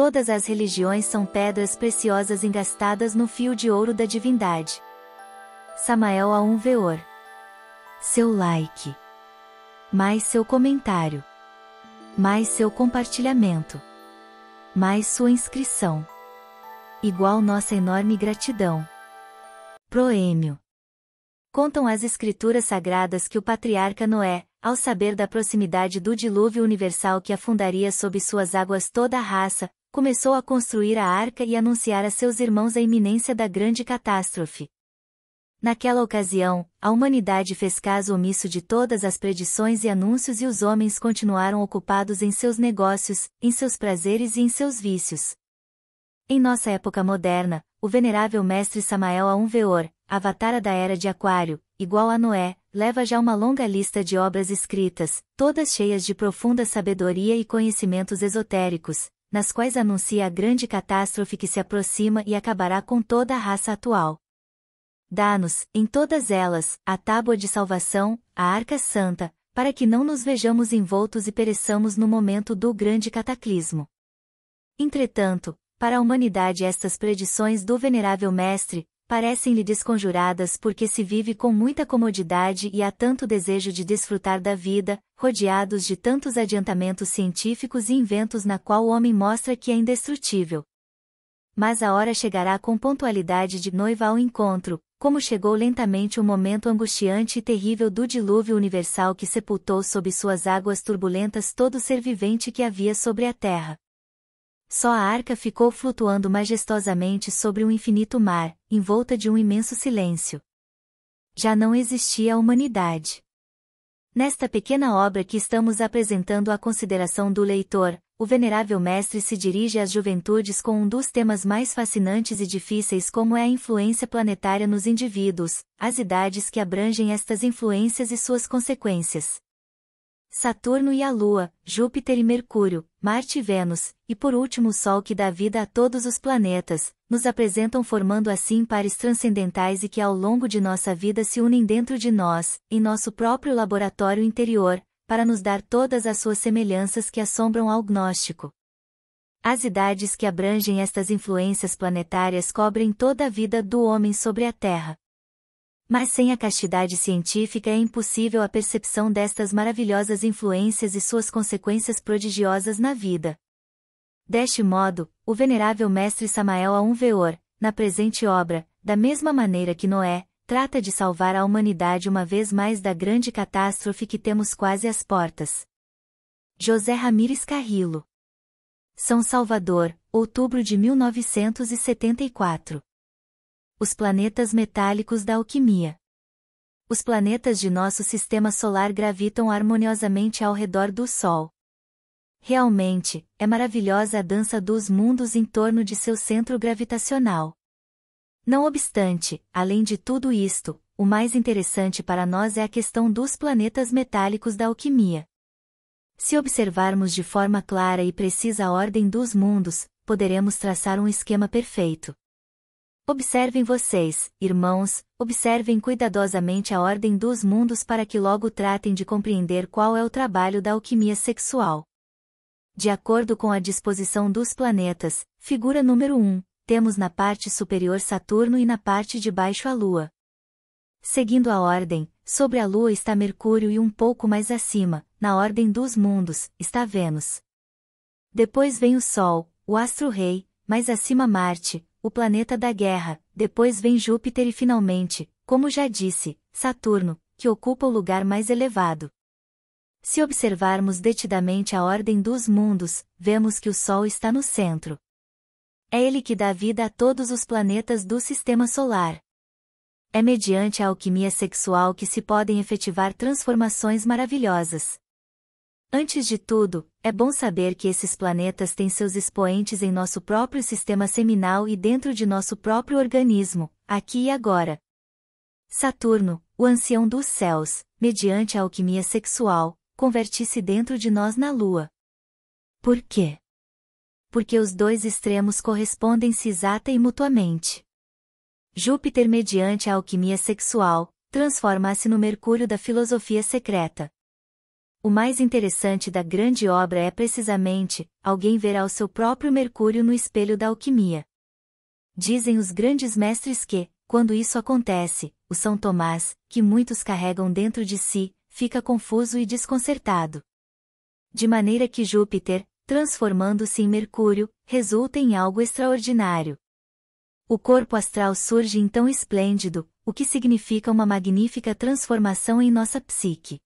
Todas as religiões são pedras preciosas engastadas no fio de ouro da divindade. Samael A1 Veor. Seu like. Mais seu comentário. Mais seu compartilhamento. Mais sua inscrição. Igual nossa enorme gratidão. Proêmio. Contam as escrituras sagradas que o patriarca Noé, ao saber da proximidade do dilúvio universal que afundaria sob suas águas toda a raça, começou a construir a arca e anunciar a seus irmãos a iminência da grande catástrofe. Naquela ocasião, a humanidade fez caso omisso de todas as predições e anúncios e os homens continuaram ocupados em seus negócios, em seus prazeres e em seus vícios. Em nossa época moderna, o venerável mestre Samael A1 Veor, avatara da era de Aquário, igual a Noé, leva já uma longa lista de obras escritas, todas cheias de profunda sabedoria e conhecimentos esotéricos, nas quais anuncia a grande catástrofe que se aproxima e acabará com toda a raça atual. Dá-nos, em todas elas, a tábua de salvação, a arca santa, para que não nos vejamos envoltos e pereçamos no momento do grande cataclismo. Entretanto, para a humanidade estas predições do venerável mestre, parecem-lhe desconjuradas porque se vive com muita comodidade e há tanto desejo de desfrutar da vida, rodeados de tantos adiantamentos científicos e inventos na qual o homem mostra que é indestrutível. Mas a hora chegará com pontualidade de noiva ao encontro, como chegou lentamente o momento angustiante e terrível do dilúvio universal que sepultou sob suas águas turbulentas todo ser vivente que havia sobre a terra. Só a arca ficou flutuando majestosamente sobre um infinito mar, envolta de um imenso silêncio. Já não existia a humanidade. Nesta pequena obra que estamos apresentando à consideração do leitor, o venerável mestre se dirige às juventudes com um dos temas mais fascinantes e difíceis como é a influência planetária nos indivíduos, as idades que abrangem estas influências e suas consequências. Saturno e a Lua, Júpiter e Mercúrio, Marte e Vênus, e por último o Sol que dá vida a todos os planetas, nos apresentam formando assim pares transcendentais e que ao longo de nossa vida se unem dentro de nós, em nosso próprio laboratório interior, para nos dar todas as suas semelhanças que assombram ao gnóstico. As idades que abrangem estas influências planetárias cobrem toda a vida do homem sobre a Terra. Mas sem a castidade científica é impossível a percepção destas maravilhosas influências e suas consequências prodigiosas na vida. Deste modo, o venerável mestre Samael A1 Veor, na presente obra, da mesma maneira que Noé, trata de salvar a humanidade uma vez mais da grande catástrofe que temos quase às portas. José Ramírez Carrillo. São Salvador, outubro de 1974. Os planetas metálicos da alquimia. Os planetas de nosso sistema solar gravitam harmoniosamente ao redor do Sol. Realmente, é maravilhosa a dança dos mundos em torno de seu centro gravitacional. Não obstante, além de tudo isto, o mais interessante para nós é a questão dos planetas metálicos da alquimia. Se observarmos de forma clara e precisa a ordem dos mundos, poderemos traçar um esquema perfeito. Observem vocês, irmãos, observem cuidadosamente a ordem dos mundos para que logo tratem de compreender qual é o trabalho da alquimia sexual. De acordo com a disposição dos planetas, figura número 1, temos na parte superior Saturno e na parte de baixo a Lua. Seguindo a ordem, sobre a Lua está Mercúrio e um pouco mais acima, na ordem dos mundos, está Vênus. Depois vem o Sol, o astro-rei, mais acima Marte, o planeta da guerra, depois vem Júpiter e finalmente, como já disse, Saturno, que ocupa o lugar mais elevado. Se observarmos detidamente a ordem dos mundos, vemos que o Sol está no centro. É ele que dá vida a todos os planetas do Sistema Solar. É mediante a alquimia sexual que se podem efetivar transformações maravilhosas. Antes de tudo, é bom saber que esses planetas têm seus expoentes em nosso próprio sistema seminal e dentro de nosso próprio organismo, aqui e agora. Saturno, o ancião dos céus, mediante a alquimia sexual, converte-se dentro de nós na Lua. Por quê? Porque os dois extremos correspondem-se exata e mutuamente. Júpiter, mediante a alquimia sexual, transforma-se no Mercúrio da filosofia secreta. O mais interessante da grande obra é precisamente, alguém verá o seu próprio Mercúrio no espelho da alquimia. Dizem os grandes mestres que, quando isso acontece, o São Tomás, que muitos carregam dentro de si, fica confuso e desconcertado. De maneira que Júpiter, transformando-se em Mercúrio, resulta em algo extraordinário. O corpo astral surge então esplêndido, o que significa uma magnífica transformação em nossa psique.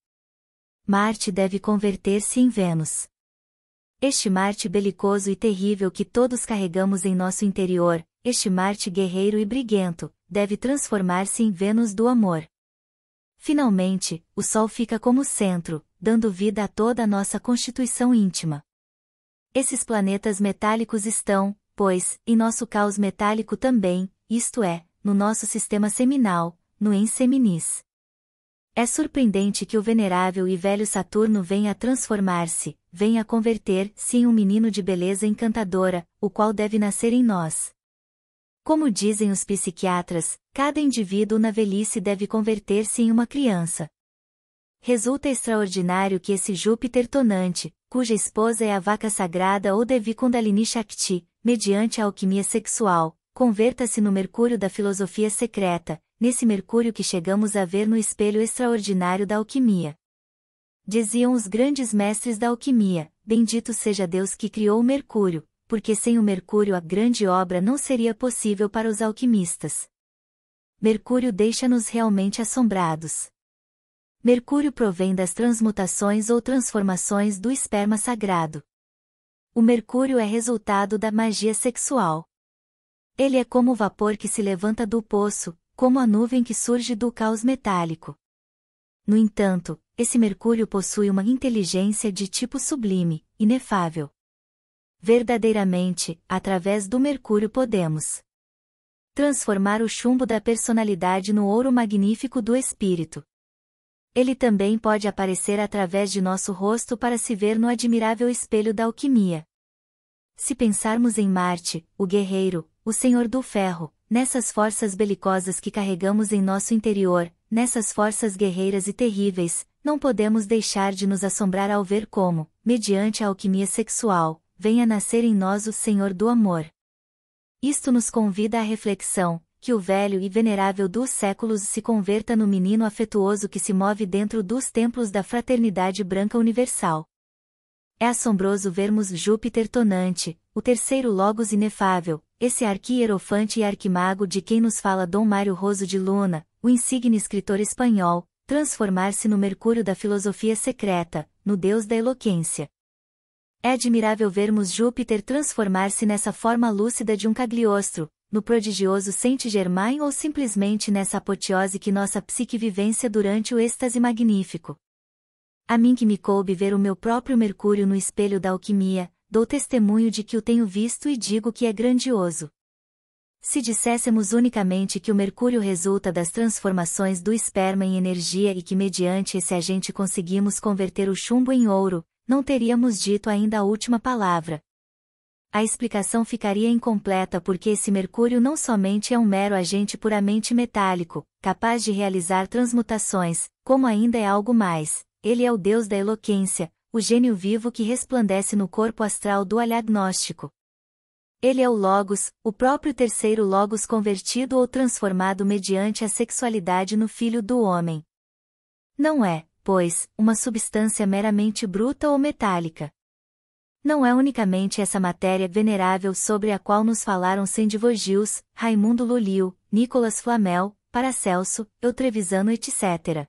Marte deve converter-se em Vênus. Este Marte belicoso e terrível que todos carregamos em nosso interior, este Marte guerreiro e briguento, deve transformar-se em Vênus do amor. Finalmente, o Sol fica como centro, dando vida a toda a nossa constituição íntima. Esses planetas metálicos estão, pois, em nosso caos metálico também, isto é, no nosso sistema seminal, no Ens Seminis. É surpreendente que o venerável e velho Saturno venha a transformar-se, venha a converter-se em um menino de beleza encantadora, o qual deve nascer em nós. Como dizem os psiquiatras, cada indivíduo na velhice deve converter-se em uma criança. Resulta extraordinário que esse Júpiter tonante, cuja esposa é a vaca sagrada ou Devi Kundalini Shakti, mediante a alquimia sexual, converta-se no Mercúrio da filosofia secreta, nesse Mercúrio que chegamos a ver no espelho extraordinário da alquimia. Diziam os grandes mestres da alquimia, bendito seja Deus que criou o Mercúrio, porque sem o Mercúrio a grande obra não seria possível para os alquimistas. Mercúrio deixa-nos realmente assombrados. Mercúrio provém das transmutações ou transformações do esperma sagrado. O Mercúrio é resultado da magia sexual. Ele é como o vapor que se levanta do poço, como a nuvem que surge do caos metálico. No entanto, esse Mercúrio possui uma inteligência de tipo sublime, inefável. Verdadeiramente, através do Mercúrio podemos transformar o chumbo da personalidade no ouro magnífico do espírito. Ele também pode aparecer através de nosso rosto para se ver no admirável espelho da alquimia. Se pensarmos em Marte, o guerreiro, o Senhor do Ferro, nessas forças belicosas que carregamos em nosso interior, nessas forças guerreiras e terríveis, não podemos deixar de nos assombrar ao ver como, mediante a alquimia sexual, venha nascer em nós o Senhor do Amor. Isto nos convida à reflexão, que o velho e venerável dos séculos se converta no menino afetuoso que se move dentro dos templos da fraternidade branca universal. É assombroso vermos Júpiter tonante, o terceiro Logos inefável, esse arquierofante e arquimago de quem nos fala Dom Mário Roso de Luna, o insigne escritor espanhol, transformar-se no Mercúrio da filosofia secreta, no Deus da eloquência. É admirável vermos Júpiter transformar-se nessa forma lúcida de um Cagliostro, no prodigioso Saint-Germain ou simplesmente nessa apoteose que nossa psique vivência durante o êxtase magnífico. A mim que me coube ver o meu próprio Mercúrio no espelho da alquimia, dou testemunho de que o tenho visto e digo que é grandioso. Se disséssemos unicamente que o Mercúrio resulta das transformações do esperma em energia e que mediante esse agente conseguimos converter o chumbo em ouro, não teríamos dito ainda a última palavra. A explicação ficaria incompleta porque esse Mercúrio não somente é um mero agente puramente metálico, capaz de realizar transmutações, como ainda é algo mais, ele é o Deus da eloquência, o gênio vivo que resplandece no corpo astral do agnóstico. Ele é o Logos, o próprio terceiro Logos convertido ou transformado mediante a sexualidade no Filho do Homem. Não é, pois, uma substância meramente bruta ou metálica. Não é unicamente essa matéria venerável sobre a qual nos falaram Sendivogius, Raimundo Lulio, Nicolas Flamel, Paracelso, Eutrevisano etc.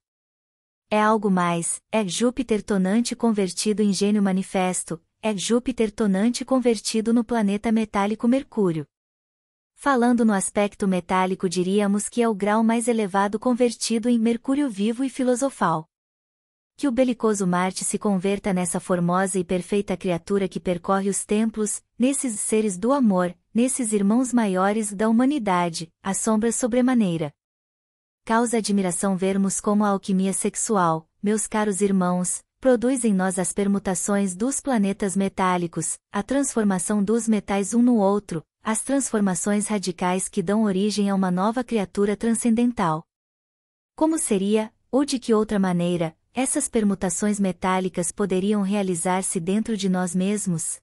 É algo mais, é Júpiter tonante convertido em gênio manifesto, é Júpiter tonante convertido no planeta metálico Mercúrio. Falando no aspecto metálico diríamos que é o grau mais elevado convertido em Mercúrio vivo e filosofal. Que o belicoso Marte se converta nessa formosa e perfeita criatura que percorre os templos, nesses seres do amor, nesses irmãos maiores da humanidade, assombra sobremaneira. Causa admiração vermos como a alquimia sexual, meus caros irmãos, produz em nós as permutações dos planetas metálicos, a transformação dos metais um no outro, as transformações radicais que dão origem a uma nova criatura transcendental. Como seria, ou de que outra maneira, essas permutações metálicas poderiam realizar-se dentro de nós mesmos?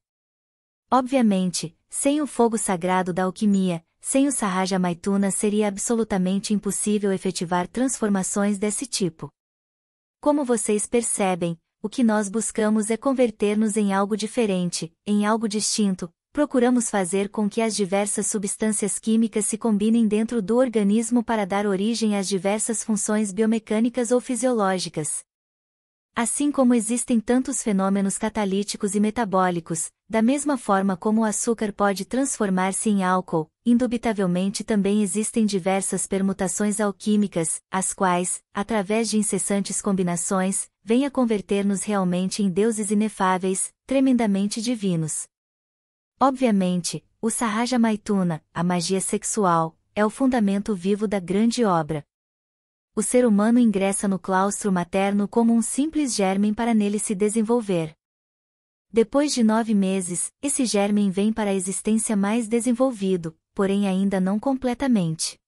Obviamente, sem o fogo sagrado da alquimia, sem o Sahaja Maituna seria absolutamente impossível efetivar transformações desse tipo. Como vocês percebem, o que nós buscamos é converter-nos em algo diferente, em algo distinto. Procuramos fazer com que as diversas substâncias químicas se combinem dentro do organismo para dar origem às diversas funções biomecânicas ou fisiológicas. Assim como existem tantos fenômenos catalíticos e metabólicos, da mesma forma como o açúcar pode transformar-se em álcool, indubitavelmente também existem diversas permutações alquímicas, as quais, através de incessantes combinações, vêm a converter-nos realmente em deuses inefáveis, tremendamente divinos. Obviamente, o Sahaja Maituna, a magia sexual, é o fundamento vivo da grande obra. O ser humano ingressa no claustro materno como um simples gérmen para nele se desenvolver. Depois de 9 meses, esse gérmen vem para a existência mais desenvolvido, porém ainda não completamente.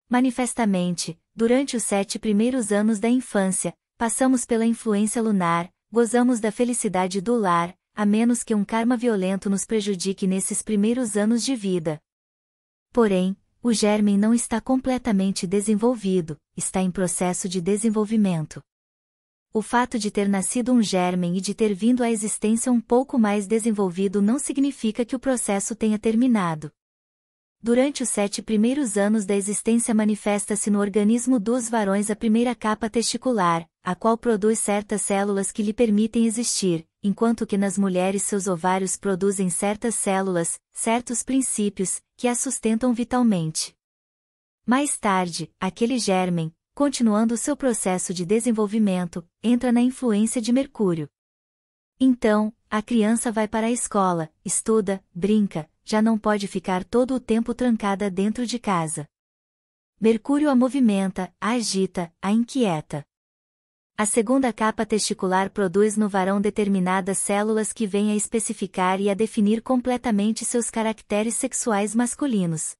Manifestamente, durante os 7 primeiros anos da infância, passamos pela influência lunar, gozamos da felicidade do lar, a menos que um karma violento nos prejudique nesses primeiros anos de vida. Porém, o gérmen não está completamente desenvolvido, está em processo de desenvolvimento. O fato de ter nascido um gérmen e de ter vindo à existência um pouco mais desenvolvido não significa que o processo tenha terminado. Durante os 7 primeiros anos da existência manifesta-se no organismo dos varões a primeira capa testicular, a qual produz certas células que lhe permitem existir, enquanto que nas mulheres seus ovários produzem certas células, certos princípios, que as sustentam vitalmente. Mais tarde, aquele gérmen, continuando seu processo de desenvolvimento, entra na influência de Mercúrio. Então, a criança vai para a escola, estuda, brinca, já não pode ficar todo o tempo trancada dentro de casa. Mercúrio a movimenta, a agita, a inquieta. A segunda capa testicular produz no varão determinadas células que vêm a especificar e a definir completamente seus caracteres sexuais masculinos.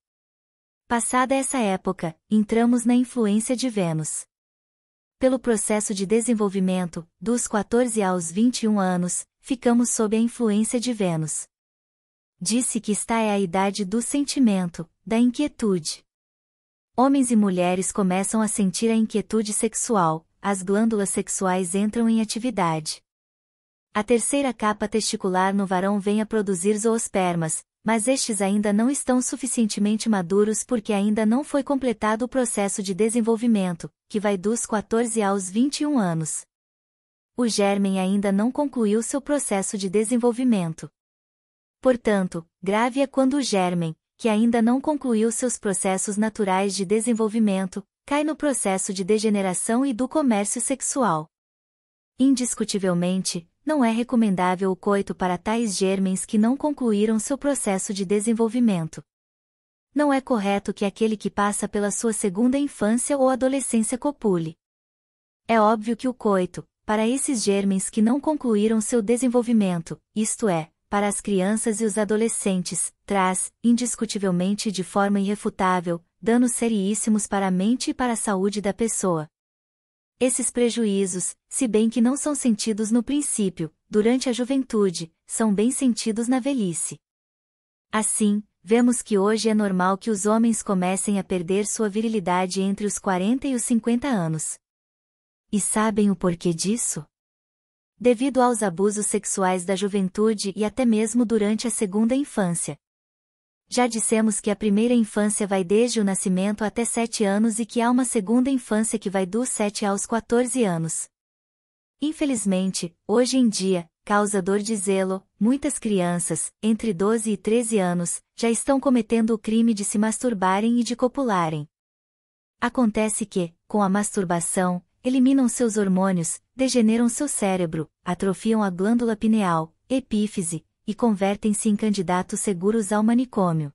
Passada essa época, entramos na influência de Vênus. Pelo processo de desenvolvimento, dos 14 aos 21 anos, ficamos sob a influência de Vênus. Disse que esta é a idade do sentimento, da inquietude. Homens e mulheres começam a sentir a inquietude sexual, as glândulas sexuais entram em atividade. A terceira capa testicular no varão vem a produzir zoospermas, mas estes ainda não estão suficientemente maduros porque ainda não foi completado o processo de desenvolvimento, que vai dos 14 aos 21 anos. O gérmen ainda não concluiu seu processo de desenvolvimento. Portanto, grave é quando o gérmen, que ainda não concluiu seus processos naturais de desenvolvimento, cai no processo de degeneração e do comércio sexual. Indiscutivelmente, não é recomendável o coito para tais gérmens que não concluíram seu processo de desenvolvimento. Não é correto que aquele que passa pela sua segunda infância ou adolescência copule. É óbvio que o coito, para esses gérmens que não concluíram seu desenvolvimento, isto é, para as crianças e os adolescentes, traz, indiscutivelmente e de forma irrefutável, danos seríssimos para a mente e para a saúde da pessoa. Esses prejuízos, se bem que não são sentidos no princípio, durante a juventude, são bem sentidos na velhice. Assim, vemos que hoje é normal que os homens comecem a perder sua virilidade entre os 40 e os 50 anos. E sabem o porquê disso? Devido aos abusos sexuais da juventude e até mesmo durante a segunda infância. Já dissemos que a primeira infância vai desde o nascimento até 7 anos e que há uma segunda infância que vai dos 7 aos 14 anos. Infelizmente, hoje em dia, causa dor de zelo, muitas crianças, entre 12 e 13 anos, já estão cometendo o crime de se masturbarem e de copularem. Acontece que, com a masturbação, eliminam seus hormônios, degeneram seu cérebro, atrofiam a glândula pineal, epífise, e convertem-se em candidatos seguros ao manicômio.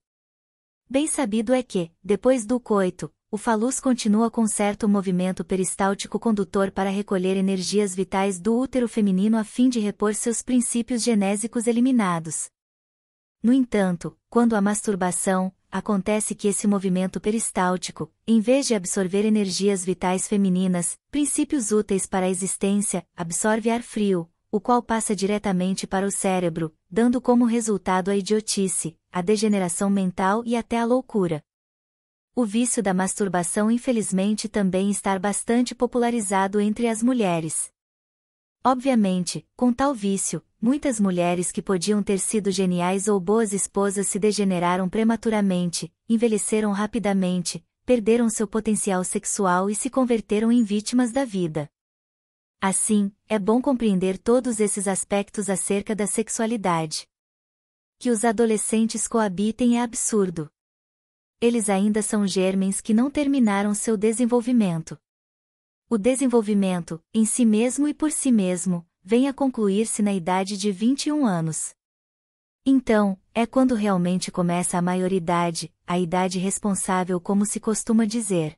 Bem sabido é que, depois do coito, o falus continua com certo movimento peristáltico condutor para recolher energias vitais do útero feminino a fim de repor seus princípios genésicos eliminados. No entanto, quando a masturbação, acontece que esse movimento peristáltico, em vez de absorver energias vitais femininas, princípios úteis para a existência, absorve ar frio, o qual passa diretamente para o cérebro, dando como resultado a idiotice, a degeneração mental e até a loucura. O vício da masturbação infelizmente também está bastante popularizado entre as mulheres. Obviamente, com tal vício, muitas mulheres que podiam ter sido geniais ou boas esposas se degeneraram prematuramente, envelheceram rapidamente, perderam seu potencial sexual e se converteram em vítimas da vida. Assim, é bom compreender todos esses aspectos acerca da sexualidade. Que os adolescentes coabitem é absurdo. Eles ainda são gérmens que não terminaram seu desenvolvimento. O desenvolvimento, em si mesmo e por si mesmo, vem a concluir-se na idade de 21 anos. Então, é quando realmente começa a maioridade, a idade responsável como se costuma dizer.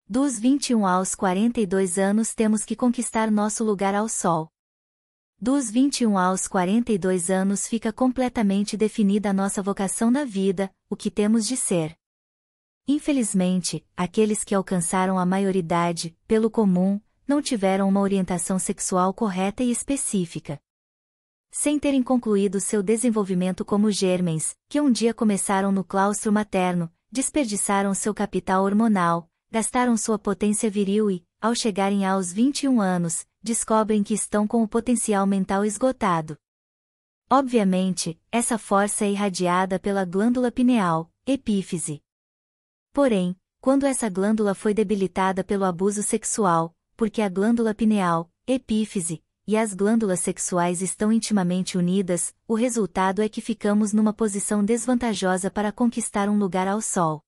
Dos 21 aos 42 anos temos que conquistar nosso lugar ao sol. Dos 21 aos 42 anos fica completamente definida a nossa vocação na vida, o que temos de ser. Infelizmente, aqueles que alcançaram a maioridade, pelo comum, não tiveram uma orientação sexual correta e específica. Sem terem concluído seu desenvolvimento como gérmens, que um dia começaram no claustro materno, desperdiçaram seu capital hormonal, gastaram sua potência viril e, ao chegarem aos 21 anos, descobrem que estão com o potencial mental esgotado. Obviamente, essa força é irradiada pela glândula pineal, epífise. Porém, quando essa glândula foi debilitada pelo abuso sexual, porque a glândula pineal, epífise, e as glândulas sexuais estão intimamente unidas, o resultado é que ficamos numa posição desvantajosa para conquistar um lugar ao sol.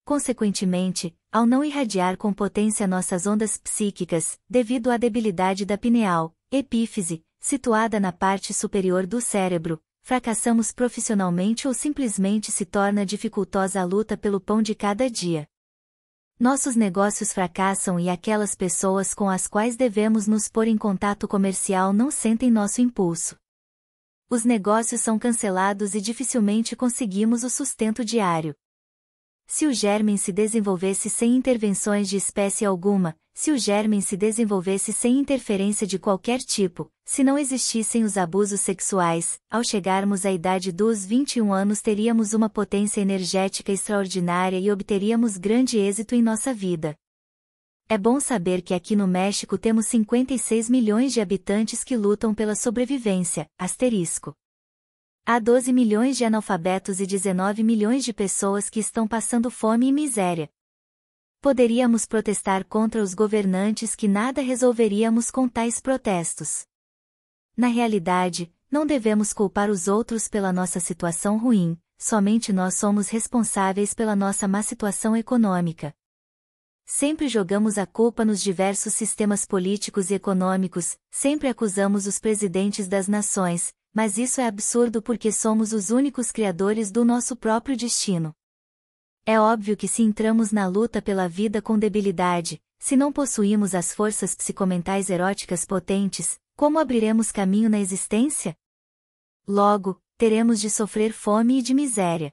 Consequentemente, ao não irradiar com potência nossas ondas psíquicas, devido à debilidade da pineal, epífise, situada na parte superior do cérebro, fracassamos profissionalmente ou simplesmente se torna dificultosa a luta pelo pão de cada dia. Nossos negócios fracassam e aquelas pessoas com as quais devemos nos pôr em contato comercial não sentem nosso impulso. Os negócios são cancelados e dificilmente conseguimos o sustento diário. Se o gérmen se desenvolvesse sem intervenções de espécie alguma, se o gérmen se desenvolvesse sem interferência de qualquer tipo, se não existissem os abusos sexuais, ao chegarmos à idade dos 21 anos teríamos uma potência energética extraordinária e obteríamos grande êxito em nossa vida. É bom saber que aqui no México temos 56 milhões de habitantes que lutam pela sobrevivência, asterisco. Há 12 milhões de analfabetos e 19 milhões de pessoas que estão passando fome e miséria. Poderíamos protestar contra os governantes que nada resolveríamos com tais protestos. Na realidade, não devemos culpar os outros pela nossa situação ruim, somente nós somos responsáveis pela nossa má situação econômica. Sempre jogamos a culpa nos diversos sistemas políticos e econômicos, sempre acusamos os presidentes das nações, mas isso é absurdo porque somos os únicos criadores do nosso próprio destino. É óbvio que se entramos na luta pela vida com debilidade, se não possuímos as forças psicomentais eróticas potentes, como abriremos caminho na existência? Logo, teremos de sofrer fome e de miséria.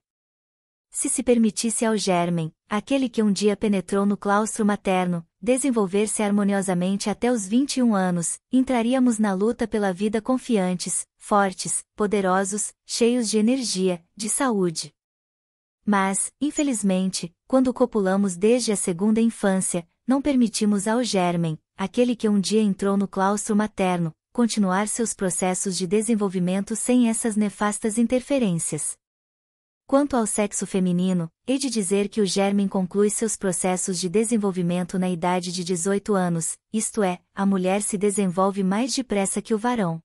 Se permitisse ao gérmen, aquele que um dia penetrou no claustro materno, desenvolver-se harmoniosamente até os 21 anos, entraríamos na luta pela vida confiantes, fortes, poderosos, cheios de energia, de saúde. Mas, infelizmente, quando copulamos desde a segunda infância, não permitimos ao gérmen, aquele que um dia entrou no claustro materno, continuar seus processos de desenvolvimento sem essas nefastas interferências. Quanto ao sexo feminino, hei de dizer que o gérmen conclui seus processos de desenvolvimento na idade de 18 anos, isto é, a mulher se desenvolve mais depressa que o varão.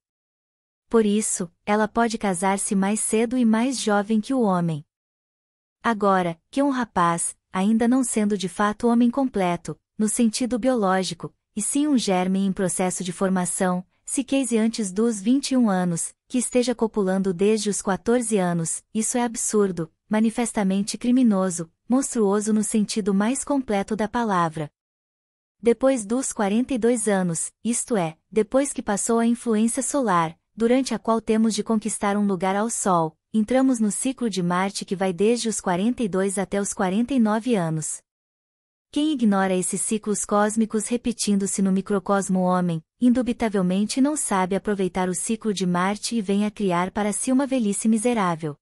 Por isso, ela pode casar-se mais cedo e mais jovem que o homem. Agora, que um rapaz, ainda não sendo de fato homem completo, no sentido biológico, e sim um gérmen em processo de formação, se case antes dos 21 anos, que esteja copulando desde os 14 anos, isso é absurdo, manifestamente criminoso, monstruoso no sentido mais completo da palavra. Depois dos 42 anos, isto é, depois que passou a influência solar, durante a qual temos de conquistar um lugar ao sol, entramos no ciclo de Marte que vai desde os 42 até os 49 anos. Quem ignora esses ciclos cósmicos repetindo-se no microcosmo homem, indubitavelmente não sabe aproveitar o ciclo de Marte e vem a criar para si uma velhice miserável.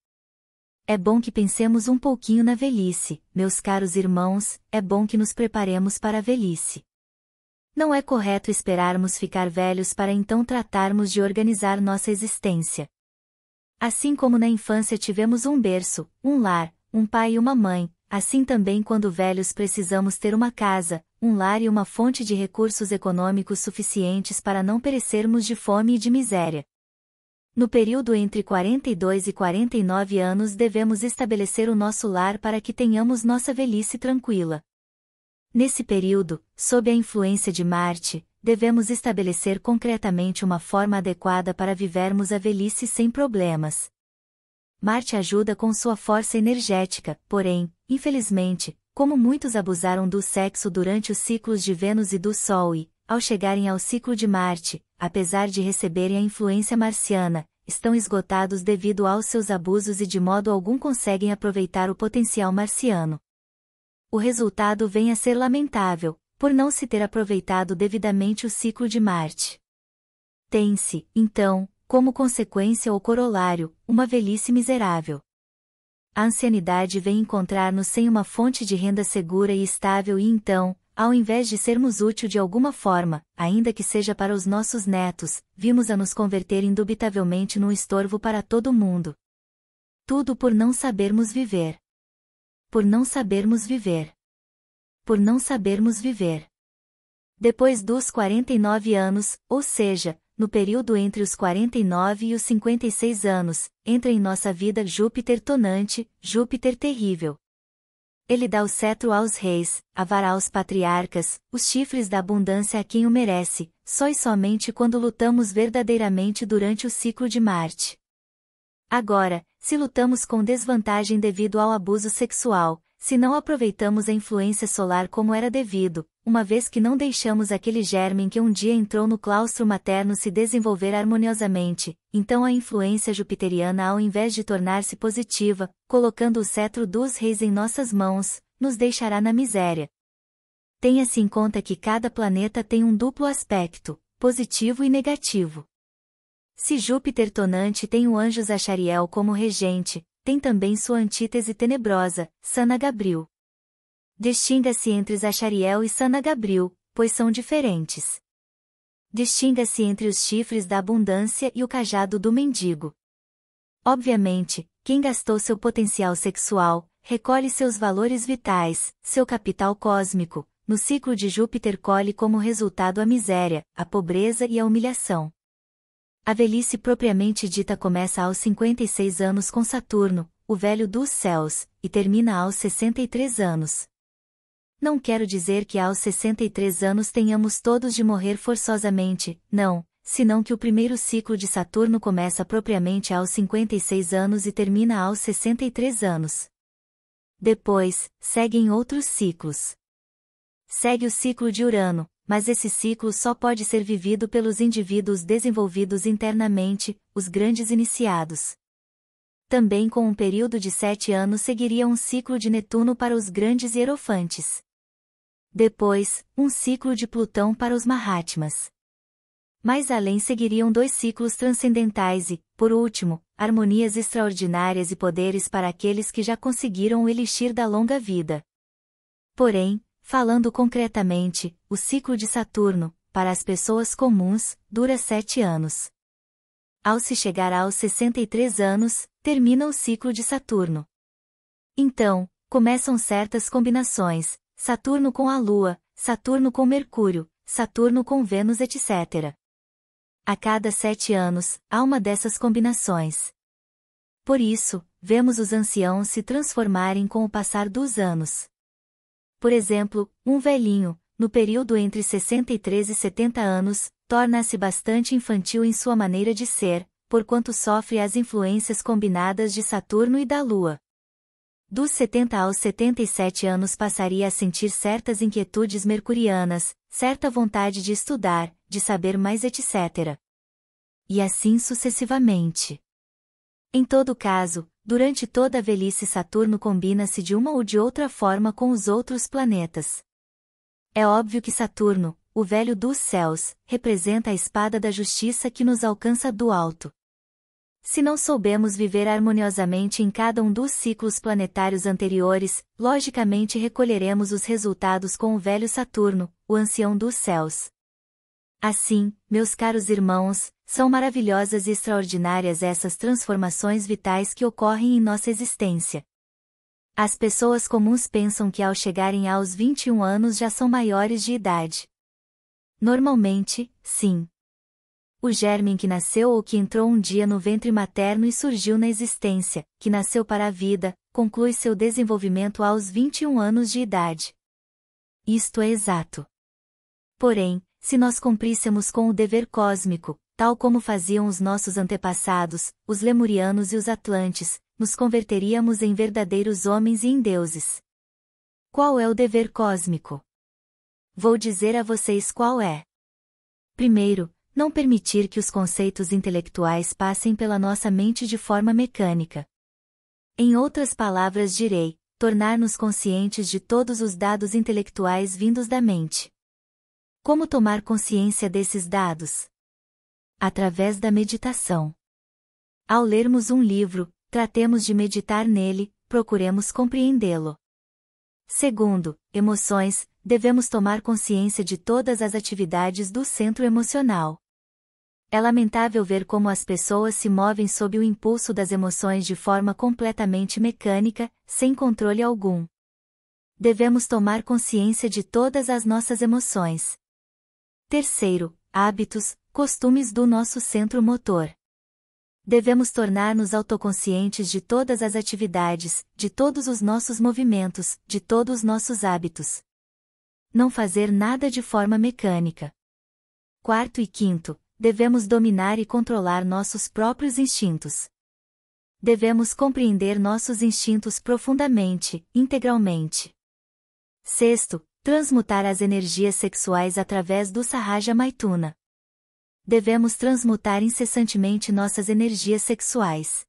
É bom que pensemos um pouquinho na velhice, meus caros irmãos, é bom que nos preparemos para a velhice. Não é correto esperarmos ficar velhos para então tratarmos de organizar nossa existência. Assim como na infância tivemos um berço, um lar, um pai e uma mãe, assim também quando velhos precisamos ter uma casa, um lar e uma fonte de recursos econômicos suficientes para não perecermos de fome e de miséria. No período entre 42 e 49 anos devemos estabelecer o nosso lar para que tenhamos nossa velhice tranquila. Nesse período, sob a influência de Marte, devemos estabelecer concretamente uma forma adequada para vivermos a velhice sem problemas. Marte ajuda com sua força energética, porém, infelizmente, como muitos abusaram do sexo durante os ciclos de Vênus e do Sol e, ao chegarem ao ciclo de Marte, apesar de receberem a influência marciana, estão esgotados devido aos seus abusos e de modo algum conseguem aproveitar o potencial marciano. O resultado vem a ser lamentável, por não se ter aproveitado devidamente o ciclo de Marte. Tem-se, então, como consequência ou corolário, uma velhice miserável. A ancianidade vem encontrar-nos sem uma fonte de renda segura e estável e então, ao invés de sermos útil de alguma forma, ainda que seja para os nossos netos, vimos a nos converter indubitavelmente num estorvo para todo mundo. Tudo por não sabermos viver. Por não sabermos viver. Por não sabermos viver. Depois dos 49 anos, ou seja, no período entre os 49 e os 56 anos, entra em nossa vida Júpiter tonante, Júpiter terrível. Ele dá o cetro aos reis, a vara aos patriarcas, os chifres da abundância a quem o merece, só e somente quando lutamos verdadeiramente durante o ciclo de Marte. Agora, se lutamos com desvantagem devido ao abuso sexual, se não aproveitamos a influência solar como era devido, uma vez que não deixamos aquele germe que um dia entrou no claustro materno se desenvolver harmoniosamente, então a influência jupiteriana, ao invés de tornar-se positiva, colocando o cetro dos reis em nossas mãos, nos deixará na miséria. Tenha-se em conta que cada planeta tem um duplo aspecto, positivo e negativo. Se Júpiter tonante tem o anjo Zachariel como regente, tem também sua antítese tenebrosa, Sanagabril. Distinga-se entre Zachariel e Sanagabril, pois são diferentes. Distinga-se entre os chifres da abundância e o cajado do mendigo. Obviamente, quem gastou seu potencial sexual, recolhe seus valores vitais, seu capital cósmico, no ciclo de Júpiter colhe como resultado a miséria, a pobreza e a humilhação. A velhice propriamente dita começa aos 56 anos com Saturno, o velho dos céus, e termina aos 63 anos. Não quero dizer que aos 63 anos tenhamos todos de morrer forçosamente, não, senão que o primeiro ciclo de Saturno começa propriamente aos 56 anos e termina aos 63 anos. Depois, seguem outros ciclos. Segue o ciclo de Urano, mas esse ciclo só pode ser vivido pelos indivíduos desenvolvidos internamente, os grandes iniciados. Também com um período de 7 anos seguiria um ciclo de Netuno para os grandes hierofantes. Depois, um ciclo de Plutão para os Mahatmas. Mais além seguiriam 2 ciclos transcendentais e, por último, harmonias extraordinárias e poderes para aqueles que já conseguiram o elixir da longa vida. Porém, falando concretamente, o ciclo de Saturno, para as pessoas comuns, dura 7 anos. Ao se chegar aos 63 anos, termina o ciclo de Saturno. Então, começam certas combinações, Saturno com a Lua, Saturno com Mercúrio, Saturno com Vênus etc. A cada 7 anos, há uma dessas combinações. Por isso, vemos os anciãos se transformarem com o passar dos anos. Por exemplo, um velhinho, no período entre 63 e 70 anos, torna-se bastante infantil em sua maneira de ser, porquanto sofre as influências combinadas de Saturno e da Lua. Dos 70 aos 77 anos passaria a sentir certas inquietudes mercurianas, certa vontade de estudar, de saber mais etc. E assim sucessivamente. Em todo caso, durante toda a velhice Saturno combina-se de uma ou de outra forma com os outros planetas. É óbvio que Saturno, o velho dos céus, representa a espada da justiça que nos alcança do alto. Se não soubemos viver harmoniosamente em cada um dos ciclos planetários anteriores, logicamente recolheremos os resultados com o velho Saturno, o ancião dos céus. Assim, meus caros irmãos, são maravilhosas e extraordinárias essas transformações vitais que ocorrem em nossa existência. As pessoas comuns pensam que ao chegarem aos 21 anos já são maiores de idade. Normalmente, sim. O germe que nasceu ou que entrou um dia no ventre materno e surgiu na existência, que nasceu para a vida, conclui seu desenvolvimento aos 21 anos de idade. Isto é exato. Porém, se nós cumpríssemos com o dever cósmico, tal como faziam os nossos antepassados, os lemurianos e os atlantes, nos converteríamos em verdadeiros homens e em deuses. Qual é o dever cósmico? Vou dizer a vocês qual é. Primeiro, não permitir que os conceitos intelectuais passem pela nossa mente de forma mecânica. Em outras palavras direi, tornar-nos conscientes de todos os dados intelectuais vindos da mente. Como tomar consciência desses dados? Através da meditação. Ao lermos um livro, tratemos de meditar nele, procuremos compreendê-lo. Segundo, emoções, devemos tomar consciência de todas as atividades do centro emocional. É lamentável ver como as pessoas se movem sob o impulso das emoções de forma completamente mecânica, sem controle algum. Devemos tomar consciência de todas as nossas emoções. Terceiro, hábitos, costumes do nosso centro motor. Devemos tornar-nos autoconscientes de todas as atividades, de todos os nossos movimentos, de todos os nossos hábitos. Não fazer nada de forma mecânica. Quarto e quinto, devemos dominar e controlar nossos próprios instintos. Devemos compreender nossos instintos profundamente, integralmente. Sexto, transmutar as energias sexuais através do Sahaja Maituna. Devemos transmutar incessantemente nossas energias sexuais.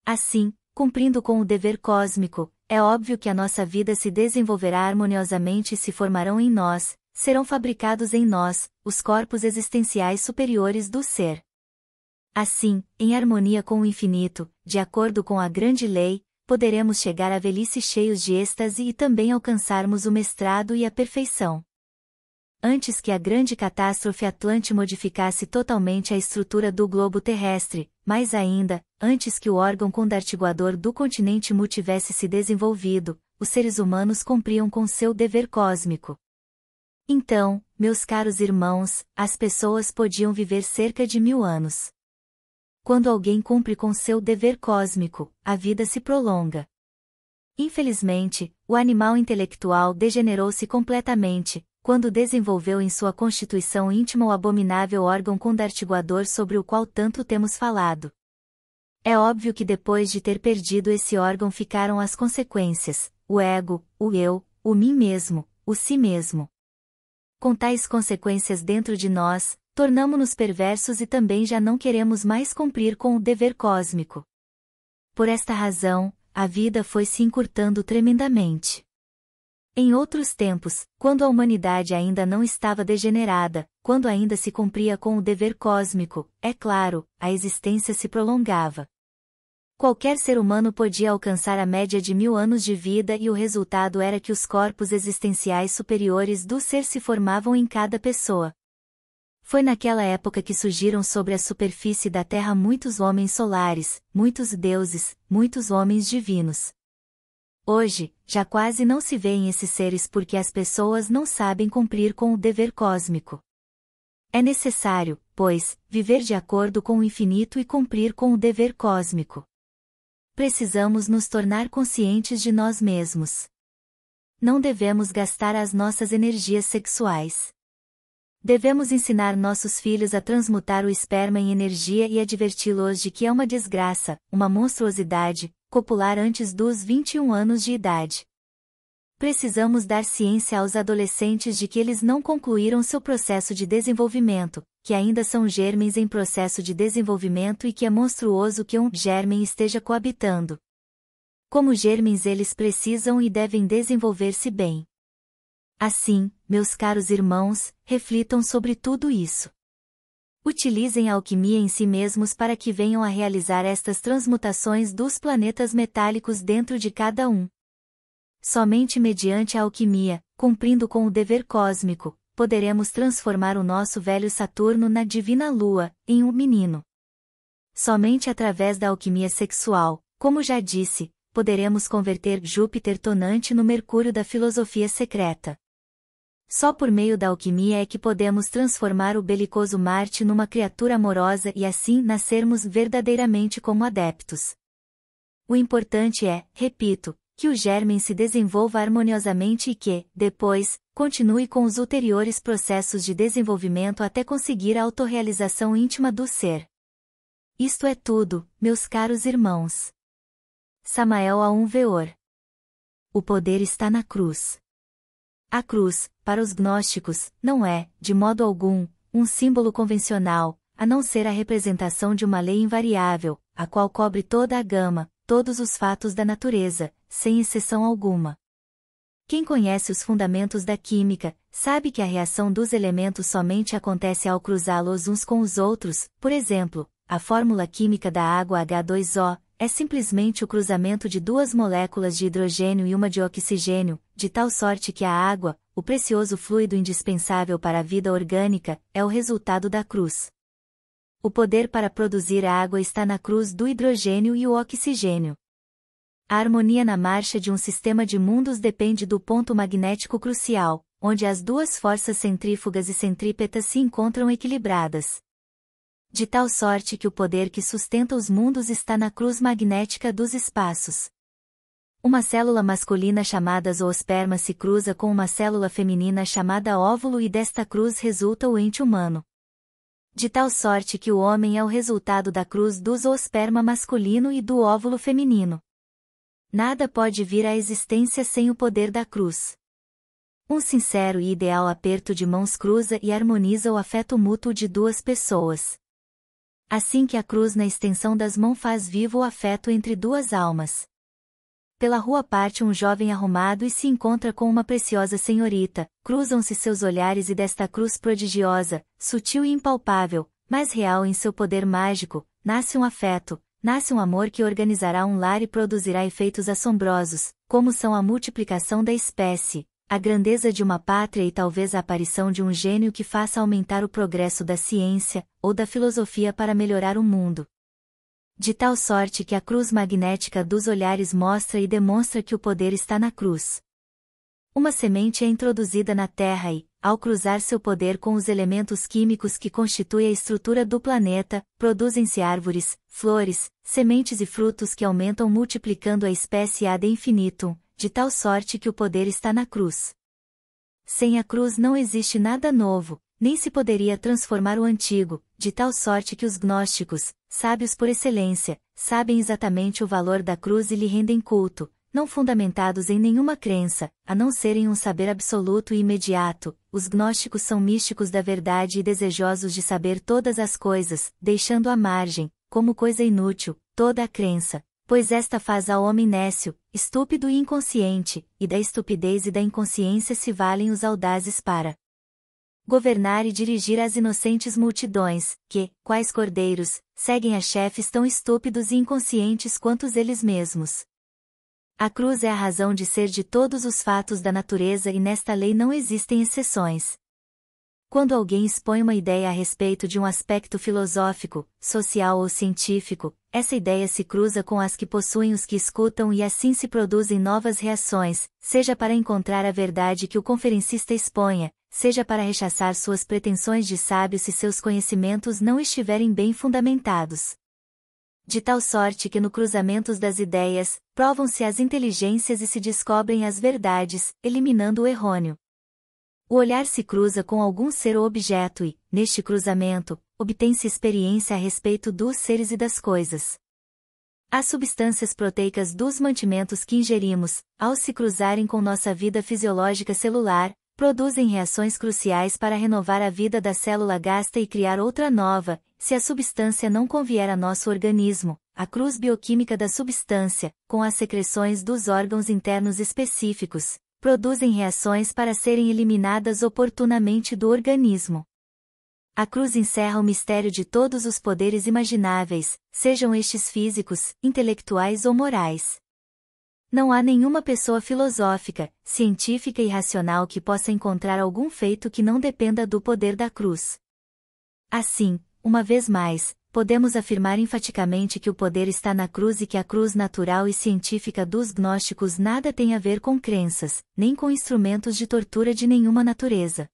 Assim, cumprindo com o dever cósmico, é óbvio que a nossa vida se desenvolverá harmoniosamente e se formarão em nós, serão fabricados em nós, os corpos existenciais superiores do ser. Assim, em harmonia com o infinito, de acordo com a grande lei, poderemos chegar à velhice cheios de êxtase e também alcançarmos o mestrado e a perfeição. Antes que a grande catástrofe Atlante modificasse totalmente a estrutura do globo terrestre, mais ainda, antes que o órgão condartiguador do continente Mu tivesse se desenvolvido, os seres humanos cumpriam com seu dever cósmico. Então, meus caros irmãos, as pessoas podiam viver cerca de 1000 anos. Quando alguém cumpre com seu dever cósmico, a vida se prolonga. Infelizmente, o animal intelectual degenerou-se completamente, quando desenvolveu em sua constituição íntima o abominável órgão condartiguador sobre o qual tanto temos falado. É óbvio que depois de ter perdido esse órgão ficaram as consequências, o ego, o eu, o mim mesmo, o si mesmo. Com tais consequências dentro de nós, tornamo-nos perversos e também já não queremos mais cumprir com o dever cósmico. Por esta razão, a vida foi se encurtando tremendamente. Em outros tempos, quando a humanidade ainda não estava degenerada, quando ainda se cumpria com o dever cósmico, é claro, a existência se prolongava. Qualquer ser humano podia alcançar a média de 1000 anos de vida e o resultado era que os corpos existenciais superiores do ser se formavam em cada pessoa. Foi naquela época que surgiram sobre a superfície da Terra muitos homens solares, muitos deuses, muitos homens divinos. Hoje, já quase não se vêem esses seres porque as pessoas não sabem cumprir com o dever cósmico. É necessário, pois, viver de acordo com o infinito e cumprir com o dever cósmico. Precisamos nos tornar conscientes de nós mesmos. Não devemos gastar as nossas energias sexuais. Devemos ensinar nossos filhos a transmutar o esperma em energia e adverti-los de que é uma desgraça, uma monstruosidade, copular antes dos 21 anos de idade. Precisamos dar ciência aos adolescentes de que eles não concluíram seu processo de desenvolvimento, que ainda são gérmens em processo de desenvolvimento e que é monstruoso que um gérmen esteja coabitando. Como gérmens eles precisam e devem desenvolver-se bem. Assim, meus caros irmãos, reflitam sobre tudo isso. Utilizem a alquimia em si mesmos para que venham a realizar estas transmutações dos planetas metálicos dentro de cada um. Somente mediante a alquimia, cumprindo com o dever cósmico, poderemos transformar o nosso velho Saturno na divina Lua, em um menino. Somente através da alquimia sexual, como já disse, poderemos converter Júpiter tonante no Mercúrio da filosofia secreta. Só por meio da alquimia é que podemos transformar o belicoso Marte numa criatura amorosa e assim nascermos verdadeiramente como adeptos. O importante é, repito, que o gérmen se desenvolva harmoniosamente e que, depois, continue com os ulteriores processos de desenvolvimento até conseguir a autorrealização íntima do ser. Isto é tudo, meus caros irmãos. Samael A1 Veor. O poder está na cruz. A cruz, para os gnósticos, não é, de modo algum, um símbolo convencional, a não ser a representação de uma lei invariável, a qual cobre toda a gama, todos os fatos da natureza, sem exceção alguma. Quem conhece os fundamentos da química, sabe que a reação dos elementos somente acontece ao cruzá-los uns com os outros. Por exemplo, a fórmula química da água H2O é simplesmente o cruzamento de duas moléculas de hidrogênio e uma de oxigênio, de tal sorte que a água, o precioso fluido indispensável para a vida orgânica, é o resultado da cruz. O poder para produzir a água está na cruz do hidrogênio e o oxigênio. A harmonia na marcha de um sistema de mundos depende do ponto magnético crucial, onde as duas forças centrífugas e centrípetas se encontram equilibradas. De tal sorte que o poder que sustenta os mundos está na cruz magnética dos espaços. Uma célula masculina chamada zoosperma se cruza com uma célula feminina chamada óvulo e desta cruz resulta o ente humano. De tal sorte que o homem é o resultado da cruz do zoosperma masculino e do óvulo feminino. Nada pode vir à existência sem o poder da cruz. Um sincero e ideal aperto de mãos cruza e harmoniza o afeto mútuo de duas pessoas. Assim que a cruz na extensão das mãos faz vivo o afeto entre duas almas. Pela rua parte um jovem arrumado e se encontra com uma preciosa senhorita, cruzam-se seus olhares e desta cruz prodigiosa, sutil e impalpável, mas real em seu poder mágico, nasce um afeto, nasce um amor que organizará um lar e produzirá efeitos assombrosos, como são a multiplicação da espécie, a grandeza de uma pátria e talvez a aparição de um gênio que faça aumentar o progresso da ciência, ou da filosofia para melhorar o mundo. De tal sorte que a cruz magnética dos olhares mostra e demonstra que o poder está na cruz. Uma semente é introduzida na Terra e, ao cruzar seu poder com os elementos químicos que constituem a estrutura do planeta, produzem-se árvores, flores, sementes e frutos que aumentam multiplicando a espécie ad infinitum, de tal sorte que o poder está na cruz. Sem a cruz não existe nada novo, nem se poderia transformar o antigo, de tal sorte que os gnósticos, sábios por excelência, sabem exatamente o valor da cruz e lhe rendem culto, não fundamentados em nenhuma crença, a não ser em um saber absoluto e imediato. Os gnósticos são místicos da verdade e desejosos de saber todas as coisas, deixando à margem, como coisa inútil, toda a crença, pois esta faz ao homem nécio, estúpido e inconsciente, e da estupidez e da inconsciência se valem os audazes para governar e dirigir as inocentes multidões, que, quais cordeiros, seguem a chefes tão estúpidos e inconscientes quanto eles mesmos. A cruz é a razão de ser de todos os fatos da natureza e nesta lei não existem exceções. Quando alguém expõe uma ideia a respeito de um aspecto filosófico, social ou científico, essa ideia se cruza com as que possuem os que escutam e assim se produzem novas reações, seja para encontrar a verdade que o conferencista exponha, seja para rechaçar suas pretensões de sábio se seus conhecimentos não estiverem bem fundamentados. De tal sorte que no cruzamento das ideias, provam-se as inteligências e se descobrem as verdades, eliminando o errôneo. O olhar se cruza com algum ser ou objeto e, neste cruzamento, obtém-se experiência a respeito dos seres e das coisas. As substâncias proteicas dos mantimentos que ingerimos, ao se cruzarem com nossa vida fisiológica celular, produzem reações cruciais para renovar a vida da célula gasta e criar outra nova. Se a substância não convier a nosso organismo, a cruz bioquímica da substância, com as secreções dos órgãos internos específicos, produzem reações para serem eliminadas oportunamente do organismo. A cruz encerra o mistério de todos os poderes imagináveis, sejam estes físicos, intelectuais ou morais. Não há nenhuma pessoa filosófica, científica e racional que possa encontrar algum feito que não dependa do poder da cruz. Assim, uma vez mais, podemos afirmar enfaticamente que o poder está na cruz e que a cruz natural e científica dos gnósticos nada tem a ver com crenças, nem com instrumentos de tortura de nenhuma natureza.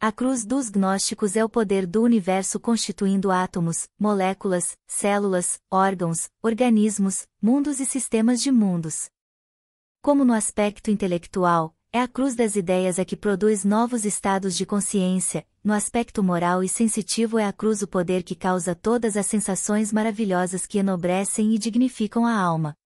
A cruz dos gnósticos é o poder do universo constituindo átomos, moléculas, células, órgãos, organismos, mundos e sistemas de mundos. Como no aspecto intelectual, é a cruz das ideias a que produz novos estados de consciência, no aspecto moral e sensitivo é a cruz o poder que causa todas as sensações maravilhosas que enobrecem e dignificam a alma.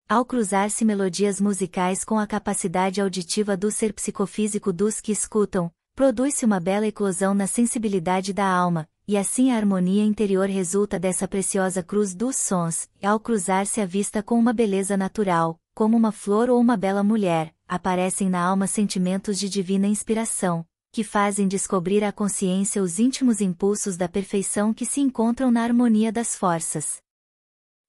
Ao cruzar-se melodias musicais com a capacidade auditiva do ser psicofísico dos que escutam, produz-se uma bela eclosão na sensibilidade da alma, e assim a harmonia interior resulta dessa preciosa cruz dos sons, e ao cruzar-se a vista com uma beleza natural, como uma flor ou uma bela mulher, aparecem na alma sentimentos de divina inspiração, que fazem descobrir à consciência os íntimos impulsos da perfeição que se encontram na harmonia das forças.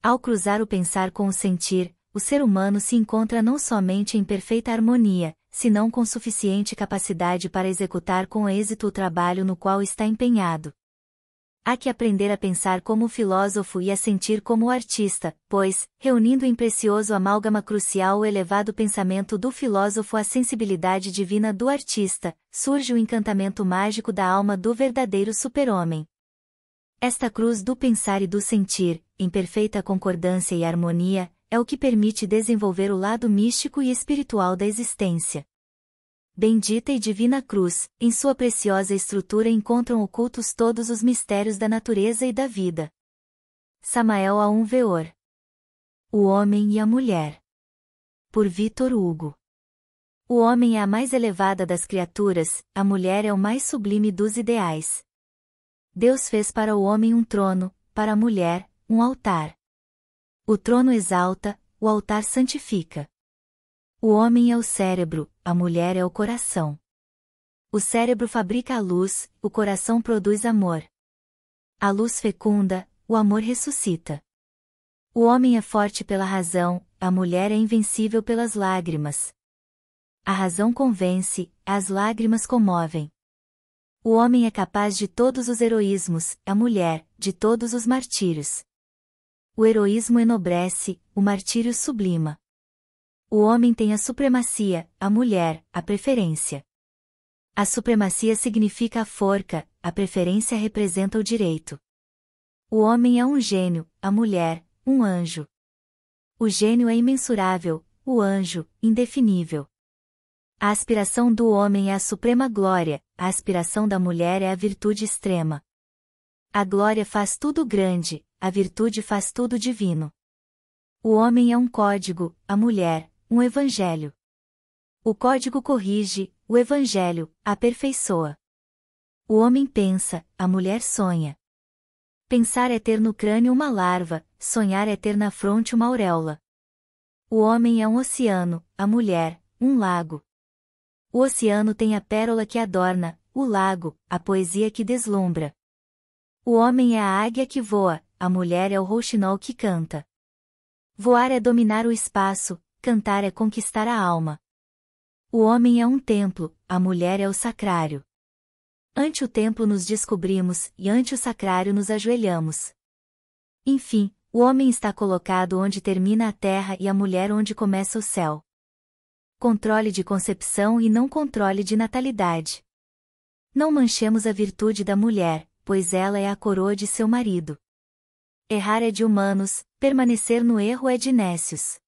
Ao cruzar o pensar com o sentir, o ser humano se encontra não somente em perfeita harmonia, senão com suficiente capacidade para executar com êxito o trabalho no qual está empenhado. Há que aprender a pensar como o filósofo e a sentir como o artista, pois, reunindo em precioso amálgama crucial o elevado pensamento do filósofo à sensibilidade divina do artista, surge o encantamento mágico da alma do verdadeiro super-homem. Esta cruz do pensar e do sentir, em perfeita concordância e harmonia, é o que permite desenvolver o lado místico e espiritual da existência. Bendita e divina cruz, em sua preciosa estrutura encontram ocultos todos os mistérios da natureza e da vida. Samael Aun Weor. O Homem e a Mulher. Por Victor Hugo. O homem é a mais elevada das criaturas, a mulher é o mais sublime dos ideais. Deus fez para o homem um trono, para a mulher, um altar. O trono exalta, o altar santifica. O homem é o cérebro, a mulher é o coração. O cérebro fabrica a luz, o coração produz amor. A luz fecunda, o amor ressuscita. O homem é forte pela razão, a mulher é invencível pelas lágrimas. A razão convence, as lágrimas comovem. O homem é capaz de todos os heroísmos, a mulher, de todos os martírios. O heroísmo enobrece, o martírio sublima. O homem tem a supremacia, a mulher, a preferência. A supremacia significa a forca, a preferência representa o direito. O homem é um gênio, a mulher, um anjo. O gênio é imensurável, o anjo, indefinível. A aspiração do homem é a suprema glória, a aspiração da mulher é a virtude extrema. A glória faz tudo grande, a virtude faz tudo divino. O homem é um código, a mulher, um evangelho. O código corrige, o evangelho, aperfeiçoa. O homem pensa, a mulher sonha. Pensar é ter no crânio uma larva, sonhar é ter na fronte uma auréola. O homem é um oceano, a mulher, um lago. O oceano tem a pérola que adorna, o lago, a poesia que deslumbra. O homem é a águia que voa, a mulher é o rouxinol que canta. Voar é dominar o espaço, cantar é conquistar a alma. O homem é um templo, a mulher é o sacrário. Ante o templo nos descobrimos, e ante o sacrário nos ajoelhamos. Enfim, o homem está colocado onde termina a terra e a mulher onde começa o céu. Controle de concepção e não controle de natalidade. Não manchemos a virtude da mulher, pois ela é a coroa de seu marido. Errar é de humanos, permanecer no erro é de nécios.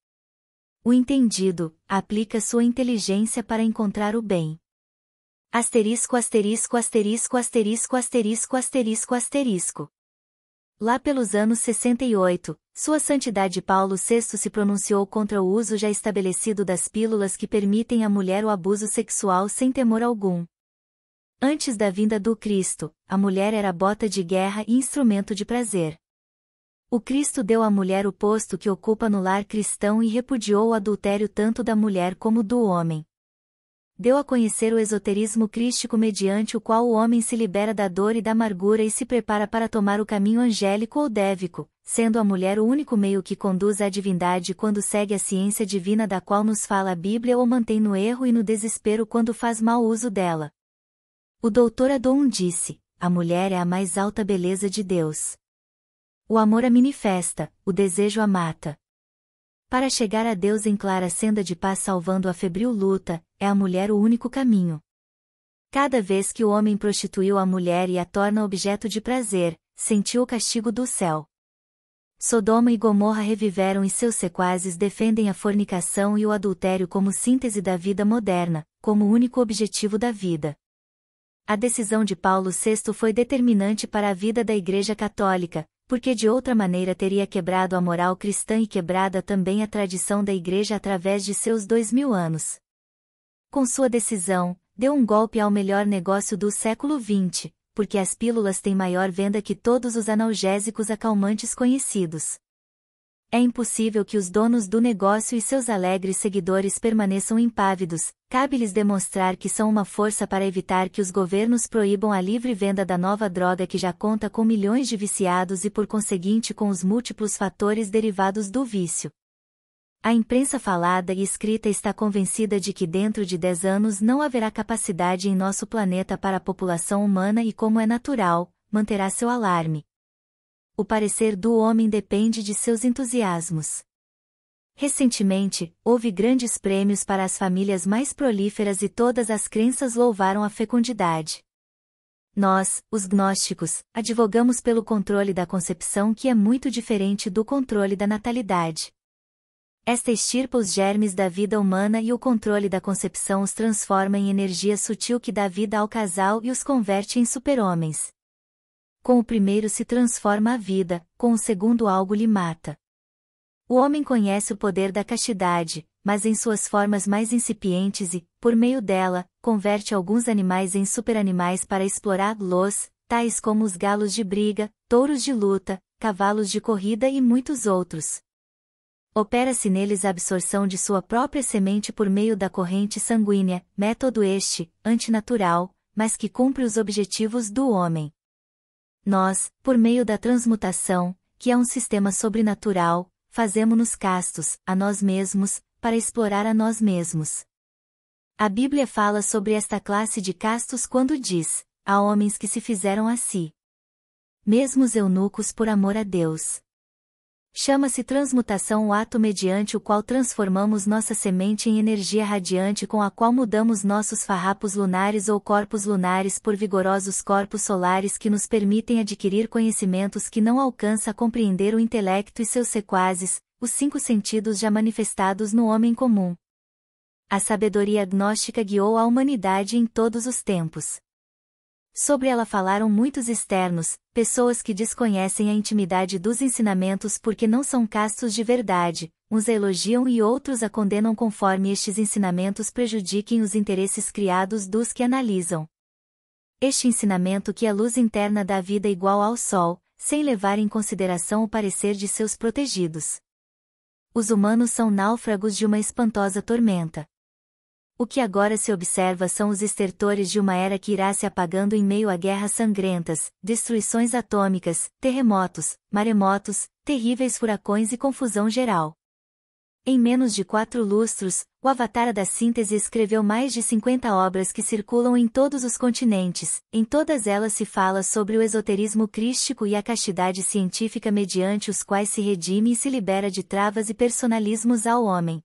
O entendido, aplica sua inteligência para encontrar o bem. Asterisco asterisco asterisco asterisco asterisco asterisco asterisco. Lá pelos anos 68, Sua Santidade Paulo VI se pronunciou contra o uso já estabelecido das pílulas que permitem à mulher o abuso sexual sem temor algum. Antes da vinda do Cristo, a mulher era bota de guerra e instrumento de prazer. O Cristo deu à mulher o posto que ocupa no lar cristão e repudiou o adultério tanto da mulher como do homem. Deu a conhecer o esoterismo crístico mediante o qual o homem se libera da dor e da amargura e se prepara para tomar o caminho angélico ou dévico, sendo a mulher o único meio que conduz à divindade quando segue a ciência divina da qual nos fala a Bíblia ou mantém no erro e no desespero quando faz mau uso dela. O Dr. Adon disse, a mulher é a mais alta beleza de Deus. O amor a manifesta, o desejo a mata. Para chegar a Deus em clara senda de paz salvando a febril luta, é a mulher o único caminho. Cada vez que o homem prostituiu a mulher e a torna objeto de prazer, sentiu o castigo do céu. Sodoma e Gomorra reviveram e seus sequazes defendem a fornicação e o adultério como síntese da vida moderna, como único objetivo da vida. A decisão de Paulo VI foi determinante para a vida da Igreja Católica, porque de outra maneira teria quebrado a moral cristã e quebrada também a tradição da Igreja através de seus 2000 anos. Com sua decisão, deu um golpe ao melhor negócio do século XX, porque as pílulas têm maior venda que todos os analgésicos acalmantes conhecidos. É impossível que os donos do negócio e seus alegres seguidores permaneçam impávidos, cabe-lhes demonstrar que são uma força para evitar que os governos proíbam a livre venda da nova droga que já conta com milhões de viciados e por conseguinte com os múltiplos fatores derivados do vício. A imprensa falada e escrita está convencida de que dentro de 10 anos não haverá capacidade em nosso planeta para a população humana e, como é natural, manterá seu alarme. O parecer do homem depende de seus entusiasmos. Recentemente, houve grandes prêmios para as famílias mais prolíferas e todas as crenças louvaram a fecundidade. Nós, os gnósticos, advogamos pelo controle da concepção que é muito diferente do controle da natalidade. Esta extirpa os germes da vida humana e o controle da concepção os transforma em energia sutil que dá vida ao casal e os converte em super-homens. Com o primeiro se transforma a vida, com o segundo algo lhe mata. O homem conhece o poder da castidade, mas em suas formas mais incipientes e, por meio dela, converte alguns animais em superanimais para explorá-los, tais como os galos de briga, touros de luta, cavalos de corrida e muitos outros. Opera-se neles a absorção de sua própria semente por meio da corrente sanguínea, método este, antinatural, mas que cumpre os objetivos do homem. Nós, por meio da transmutação, que é um sistema sobrenatural, fazemo-nos castos, a nós mesmos, para explorar a nós mesmos. A Bíblia fala sobre esta classe de castos quando diz, há homens que se fizeram a si mesmos eunucos por amor a Deus. Chama-se transmutação o ato mediante o qual transformamos nossa semente em energia radiante com a qual mudamos nossos farrapos lunares ou corpos lunares por vigorosos corpos solares que nos permitem adquirir conhecimentos que não alcança a compreender o intelecto e seus sequazes, os 5 sentidos já manifestados no homem comum. A sabedoria gnóstica guiou a humanidade em todos os tempos. Sobre ela falaram muitos externos, pessoas que desconhecem a intimidade dos ensinamentos porque não são castos de verdade, uns a elogiam e outros a condenam conforme estes ensinamentos prejudiquem os interesses criados dos que analisam. Este ensinamento que a luz interna dá vida igual ao sol, sem levar em consideração o parecer de seus protegidos. Os humanos são náufragos de uma espantosa tormenta. O que agora se observa são os estertores de uma era que irá se apagando em meio a guerras sangrentas, destruições atômicas, terremotos, maremotos, terríveis furacões e confusão geral. Em menos de 4 lustros, o Avatar da Síntese escreveu mais de 50 obras que circulam em todos os continentes, em todas elas se fala sobre o esoterismo crístico e a castidade científica mediante os quais se redime e se libera de travas e personalismos ao homem.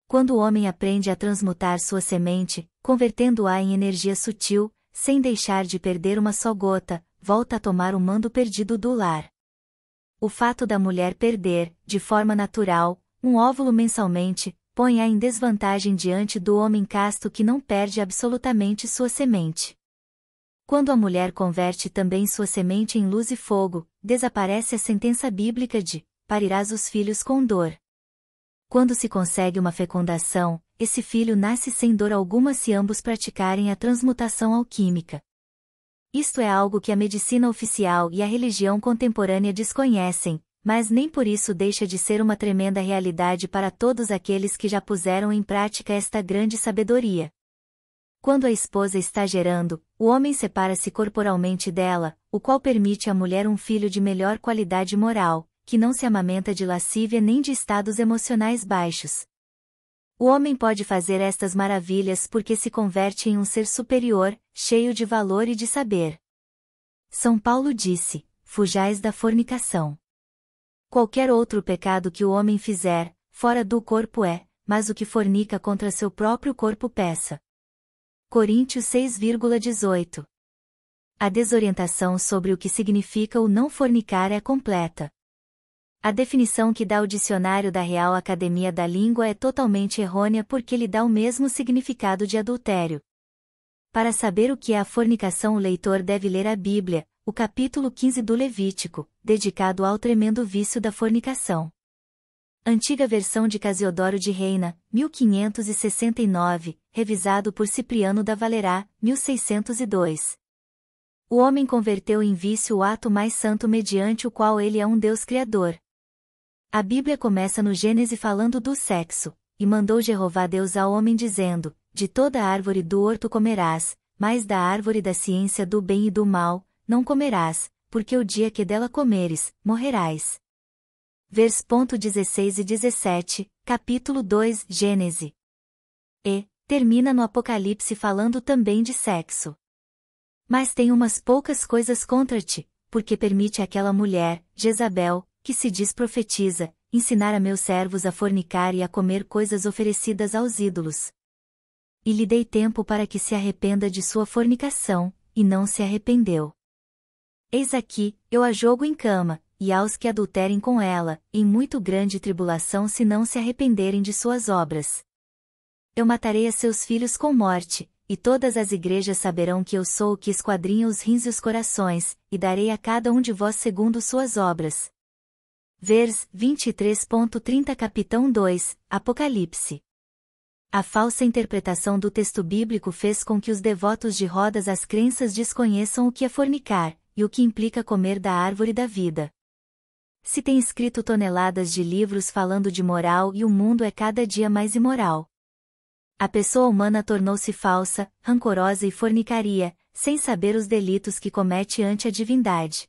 Quando o homem aprende a transmutar sua semente, convertendo-a em energia sutil, sem deixar de perder uma só gota, volta a tomar o mando perdido do lar. O fato da mulher perder, de forma natural, um óvulo mensalmente, põe-a em desvantagem diante do homem casto que não perde absolutamente sua semente. Quando a mulher converte também sua semente em luz e fogo, desaparece a sentença bíblica de parirás os filhos com dor. Quando se consegue uma fecundação, esse filho nasce sem dor alguma se ambos praticarem a transmutação alquímica. Isto é algo que a medicina oficial e a religião contemporânea desconhecem, mas nem por isso deixa de ser uma tremenda realidade para todos aqueles que já puseram em prática esta grande sabedoria. Quando a esposa está gerando, o homem separa-se corporalmente dela, o qual permite à mulher um filho de melhor qualidade moral, que não se amamenta de lascívia nem de estados emocionais baixos. O homem pode fazer estas maravilhas porque se converte em um ser superior, cheio de valor e de saber. São Paulo disse: fujais da fornicação. Qualquer outro pecado que o homem fizer, fora do corpo é, mas o que fornica contra seu próprio corpo peca. Coríntios 6,18. A desorientação sobre o que significa o não fornicar é completa. A definição que dá o dicionário da Real Academia da Língua é totalmente errônea porque lhe dá o mesmo significado de adultério. Para saber o que é a fornicação, o leitor deve ler a Bíblia, o capítulo 15 do Levítico, dedicado ao tremendo vício da fornicação. Antiga versão de Casiodoro de Reina, 1569, revisado por Cipriano da Valerá, 1602. O homem converteu em vício o ato mais santo mediante o qual ele é um Deus criador. A Bíblia começa no Gênesis falando do sexo, e mandou Jeová Deus ao homem dizendo: de toda árvore do horto comerás, mas da árvore da ciência do bem e do mal, não comerás, porque o dia que dela comeres, morrerás. Vers. 16 e 17, capítulo 2, Gênesis. E termina no Apocalipse falando também de sexo. Mas tem umas poucas coisas contra ti, porque permite àquela mulher, Jezabel, que se diz profetiza, ensinar a meus servos a fornicar e a comer coisas oferecidas aos ídolos. E lhe dei tempo para que se arrependa de sua fornicação, e não se arrependeu. Eis aqui, eu a jogo em cama, e aos que adulterem com ela, em muito grande tribulação se não se arrependerem de suas obras. Eu matarei a seus filhos com morte, e todas as igrejas saberão que eu sou o que esquadrinha os rins e os corações, e darei a cada um de vós segundo suas obras. Vers. 23.30 Capitão 2, Apocalipse. A falsa interpretação do texto bíblico fez com que os devotos de Rodas às crenças desconheçam o que é fornicar, e o que implica comer da árvore da vida. Se tem escrito toneladas de livros falando de moral e o mundo é cada dia mais imoral. A pessoa humana tornou-se falsa, rancorosa e fornicaria, sem saber os delitos que comete ante a divindade.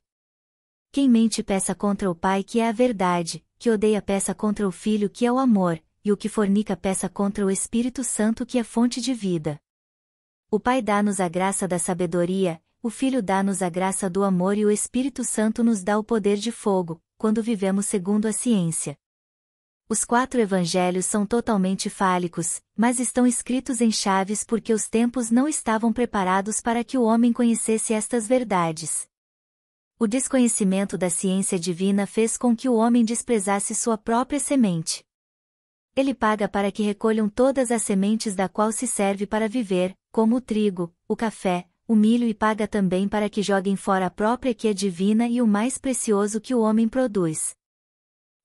Quem mente peça contra o Pai que é a verdade, que odeia peça contra o Filho que é o amor, e o que fornica peça contra o Espírito Santo que é fonte de vida. O Pai dá-nos a graça da sabedoria, o Filho dá-nos a graça do amor e o Espírito Santo nos dá o poder de fogo, quando vivemos segundo a ciência. Os 4 evangelhos são totalmente fálicos, mas estão escritos em chaves porque os tempos não estavam preparados para que o homem conhecesse estas verdades. O desconhecimento da ciência divina fez com que o homem desprezasse sua própria semente. Ele paga para que recolham todas as sementes da qual se serve para viver, como o trigo, o café, o milho, e paga também para que joguem fora a própria que é divina e o mais precioso que o homem produz.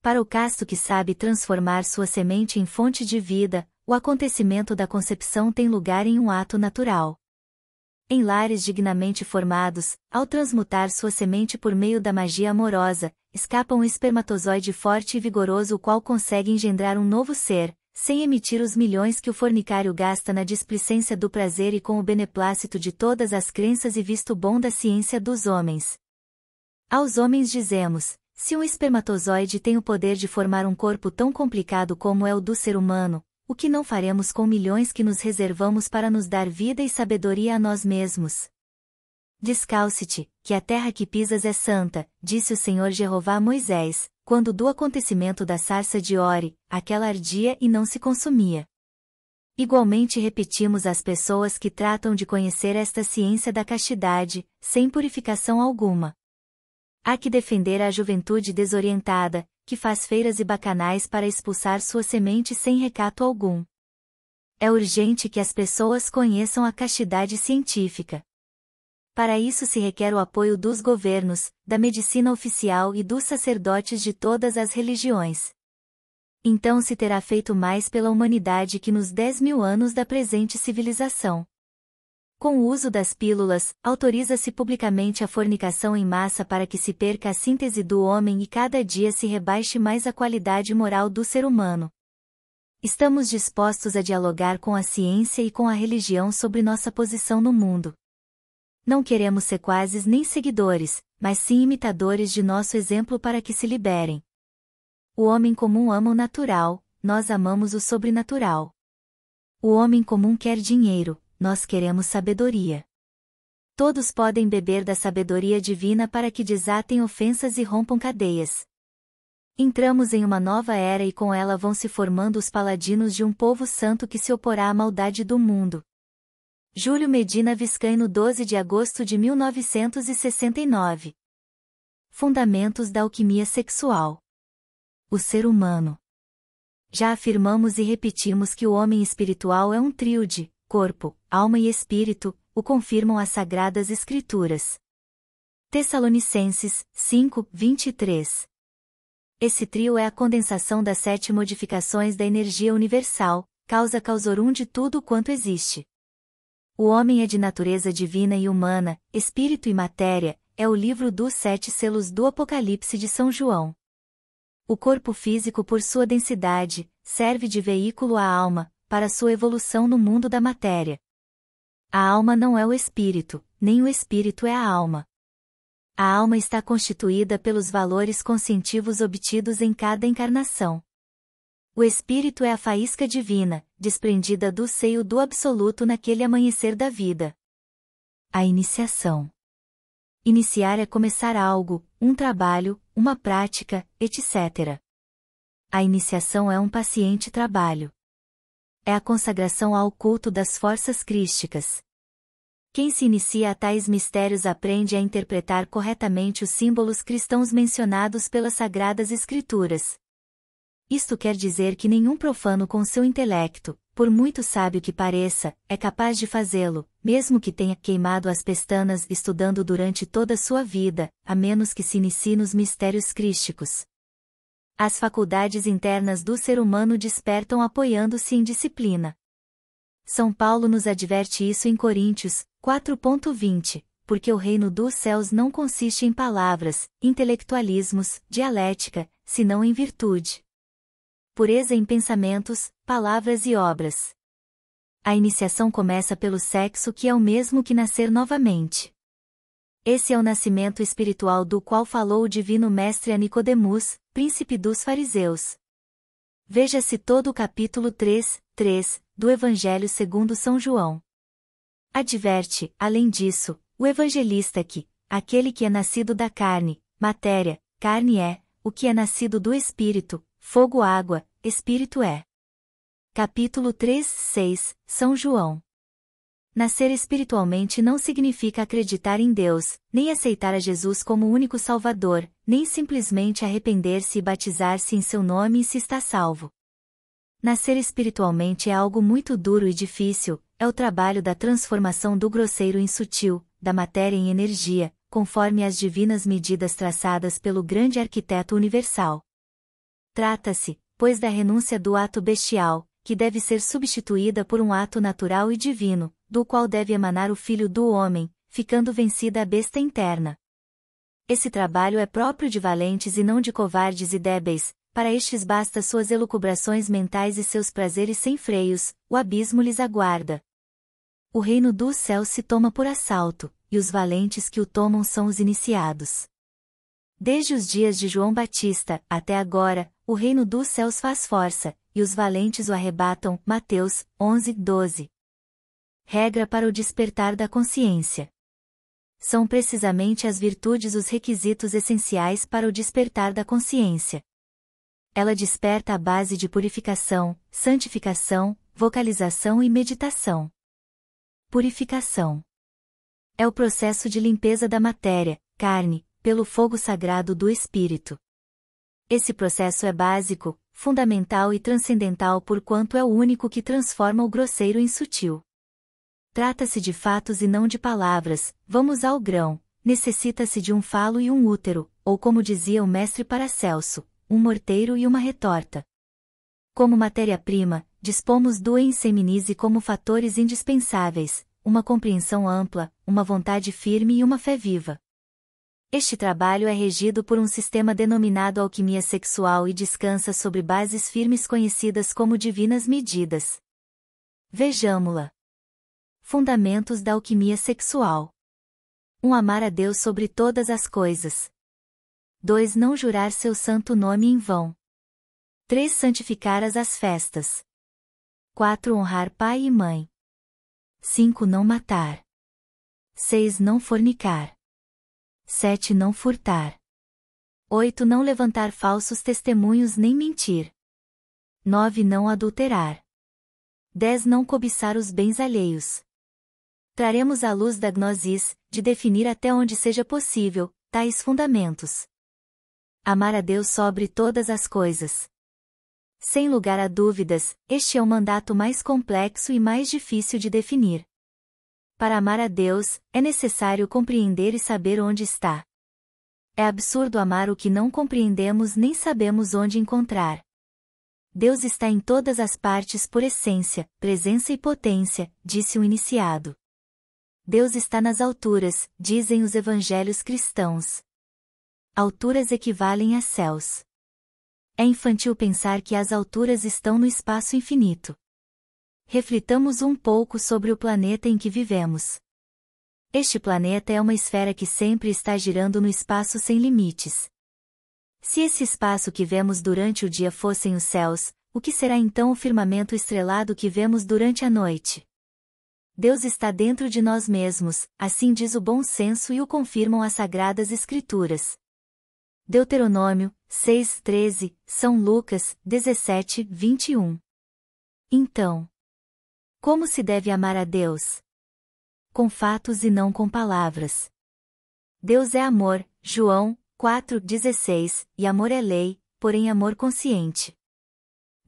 Para o casto que sabe transformar sua semente em fonte de vida, o acontecimento da concepção tem lugar em um ato natural. Em lares dignamente formados, ao transmutar sua semente por meio da magia amorosa, escapa um espermatozoide forte e vigoroso o qual consegue engendrar um novo ser, sem emitir os milhões que o fornicário gasta na displicência do prazer e com o beneplácito de todas as crenças e visto bom da ciência dos homens. Aos homens dizemos: se um espermatozoide tem o poder de formar um corpo tão complicado como é o do ser humano, o que não faremos com milhões que nos reservamos para nos dar vida e sabedoria a nós mesmos? Descalce-te, que a terra que pisas é santa, disse o Senhor Jeová a Moisés, quando do acontecimento da sarça de Ore, aquela ardia e não se consumia. Igualmente repetimos às pessoas que tratam de conhecer esta ciência da castidade, sem purificação alguma. Há que defender a juventude desorientada, que faz feiras e bacanais para expulsar sua semente sem recato algum. É urgente que as pessoas conheçam a castidade científica. Para isso se requer o apoio dos governos, da medicina oficial e dos sacerdotes de todas as religiões. Então se terá feito mais pela humanidade que nos 10.000 anos da presente civilização. Com o uso das pílulas, autoriza-se publicamente a fornicação em massa para que se perca a síntese do homem e cada dia se rebaixe mais a qualidade moral do ser humano. Estamos dispostos a dialogar com a ciência e com a religião sobre nossa posição no mundo. Não queremos sequazes nem seguidores, mas sim imitadores de nosso exemplo para que se liberem. O homem comum ama o natural, nós amamos o sobrenatural. O homem comum quer dinheiro, nós queremos sabedoria. Todos podem beber da sabedoria divina para que desatem ofensas e rompam cadeias. Entramos em uma nova era e com ela vão se formando os paladinos de um povo santo que se oporá à maldade do mundo. Júlio Medina Viscaíno, 12 de agosto de 1969. Fundamentos da alquimia sexual. O ser humano. Já afirmamos e repetimos que o homem espiritual é um tríode, corpo, alma e espírito, o confirmam as Sagradas Escrituras. Tessalonicenses 5:23. Esse trio é a condensação das 7 modificações da energia universal, causa causorum de tudo quanto existe. O homem é de natureza divina e humana, espírito e matéria, é o livro dos 7 selos do Apocalipse de São João. O corpo físico, por sua densidade, serve de veículo à alma, para sua evolução no mundo da matéria. A alma não é o espírito, nem o espírito é a alma. A alma está constituída pelos valores conscientivos obtidos em cada encarnação. O espírito é a faísca divina, desprendida do seio do absoluto naquele amanhecer da vida. A iniciação. Iniciar é começar algo, um trabalho, uma prática, etc. A iniciação é um paciente trabalho. É a consagração ao culto das forças crísticas. Quem se inicia a tais mistérios aprende a interpretar corretamente os símbolos cristãos mencionados pelas Sagradas Escrituras. Isto quer dizer que nenhum profano com seu intelecto, por muito sábio que pareça, é capaz de fazê-lo, mesmo que tenha queimado as pestanas estudando durante toda a sua vida, a menos que se inicie nos mistérios crísticos. As faculdades internas do ser humano despertam apoiando-se em disciplina. São Paulo nos adverte isso em Coríntios 4:20, porque o reino dos céus não consiste em palavras, intelectualismos, dialética, senão em virtude. Pureza em pensamentos, palavras e obras. A iniciação começa pelo sexo, que é o mesmo que nascer novamente. Esse é o nascimento espiritual do qual falou o divino mestre a Nicodemus, príncipe dos fariseus. Veja-se todo o capítulo 3 do Evangelho segundo São João. Adverte, além disso, o evangelista que, aquele que é nascido da carne, matéria, carne é, o que é nascido do Espírito, fogo água, Espírito é. Capítulo 3:6, São João. Nascer espiritualmente não significa acreditar em Deus, nem aceitar a Jesus como único Salvador, nem simplesmente arrepender-se e batizar-se em seu nome e se está salvo. Nascer espiritualmente é algo muito duro e difícil, é o trabalho da transformação do grosseiro em sutil, da matéria em energia, conforme as divinas medidas traçadas pelo grande arquiteto universal. Trata-se, pois, da renúncia do ato bestial, que deve ser substituída por um ato natural e divino, do qual deve emanar o Filho do Homem, ficando vencida a besta interna. Esse trabalho é próprio de valentes e não de covardes e débeis, para estes basta suas elucubrações mentais e seus prazeres sem freios, o abismo lhes aguarda. O reino dos céus se toma por assalto, e os valentes que o tomam são os iniciados. Desde os dias de João Batista, até agora, o reino dos céus faz força, e os valentes o arrebatam. Mateus 11:12. Regra para o despertar da consciência. São precisamente as virtudes os requisitos essenciais para o despertar da consciência. Ela desperta à base de purificação, santificação, vocalização e meditação. Purificação. É o processo de limpeza da matéria, carne, pelo fogo sagrado do Espírito. Esse processo é básico, fundamental e transcendental porquanto é o único que transforma o grosseiro em sutil. Trata-se de fatos e não de palavras, vamos ao grão, necessita-se de um falo e um útero, ou como dizia o mestre Paracelso, um morteiro e uma retorta. Como matéria-prima, dispomos do enseminise como fatores indispensáveis, uma compreensão ampla, uma vontade firme e uma fé viva. Este trabalho é regido por um sistema denominado alquimia sexual e descansa sobre bases firmes conhecidas como divinas medidas. Vejamo-la. Fundamentos da alquimia sexual. 1. Amar a Deus sobre todas as coisas. 2. Não jurar seu santo nome em vão. 3. Santificar as festas. 4. Honrar pai e mãe. 5. Não matar. 6. Não fornicar. 7. Não furtar. 8. Não levantar falsos testemunhos nem mentir. 9. Não adulterar. 10. Não cobiçar os bens alheios. Traremos à luz da gnosis, de definir até onde seja possível, tais fundamentos. Amar a Deus sobre todas as coisas. Sem lugar a dúvidas, este é o mandato mais complexo e mais difícil de definir. Para amar a Deus, é necessário compreender e saber onde está. É absurdo amar o que não compreendemos nem sabemos onde encontrar. Deus está em todas as partes por essência, presença e potência, disse o iniciado. Deus está nas alturas, dizem os evangelhos cristãos. Alturas equivalem a céus. É infantil pensar que as alturas estão no espaço infinito. Reflitamos um pouco sobre o planeta em que vivemos. Este planeta é uma esfera que sempre está girando no espaço sem limites. Se esse espaço que vemos durante o dia fossem os céus, o que será então o firmamento estrelado que vemos durante a noite? Deus está dentro de nós mesmos, assim diz o bom senso e o confirmam as sagradas escrituras. Deuteronômio 6:13, São Lucas 17:21. Então, como se deve amar a Deus? Com fatos e não com palavras. Deus é amor, João 4:16, e amor é lei, porém amor consciente.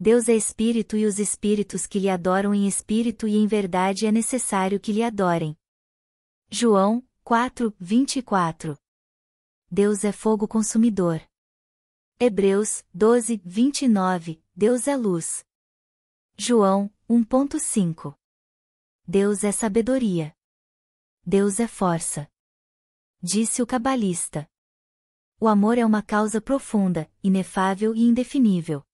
Deus é espírito e os espíritos que lhe adoram em espírito e em verdade é necessário que lhe adorem. João 4:24. Deus é fogo consumidor. Hebreus 12:29, Deus é luz. João 1:5. Deus é sabedoria. Deus é força. Disse o cabalista. O amor é uma causa profunda, inefável e indefinível.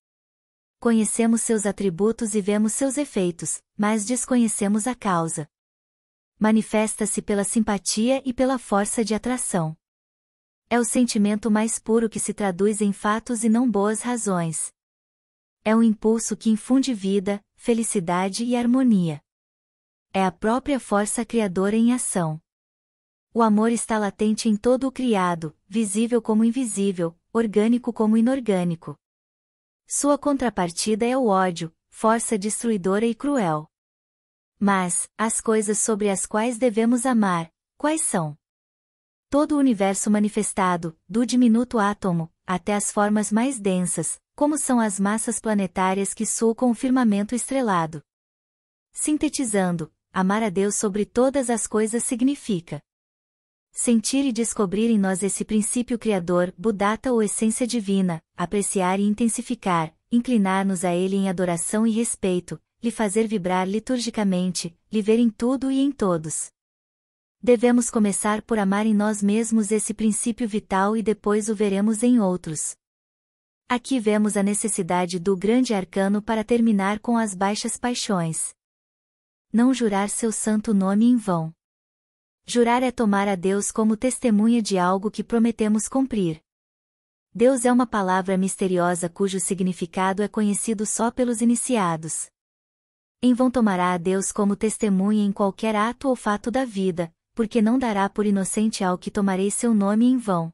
Conhecemos seus atributos e vemos seus efeitos, mas desconhecemos a causa. Manifesta-se pela simpatia e pela força de atração. É o sentimento mais puro que se traduz em fatos e não boas razões. É um impulso que infunde vida, felicidade e harmonia. É a própria força criadora em ação. O amor está latente em todo o criado, visível como invisível, orgânico como inorgânico. Sua contrapartida é o ódio, força destruidora e cruel. Mas, as coisas sobre as quais devemos amar, quais são? Todo o universo manifestado, do diminuto átomo, até as formas mais densas, como são as massas planetárias que sulcam o firmamento estrelado. Sintetizando, amar a Deus sobre todas as coisas significa sentir e descobrir em nós esse princípio criador, Buddhata ou essência divina, apreciar e intensificar, inclinar-nos a ele em adoração e respeito, lhe fazer vibrar liturgicamente, lhe ver em tudo e em todos. Devemos começar por amar em nós mesmos esse princípio vital e depois o veremos em outros. Aqui vemos a necessidade do grande arcano para terminar com as baixas paixões. Não jurar seu santo nome em vão. Jurar é tomar a Deus como testemunha de algo que prometemos cumprir. Deus é uma palavra misteriosa cujo significado é conhecido só pelos iniciados. Em vão tomará a Deus como testemunha em qualquer ato ou fato da vida, porque não dará por inocente ao que tomarei seu nome em vão.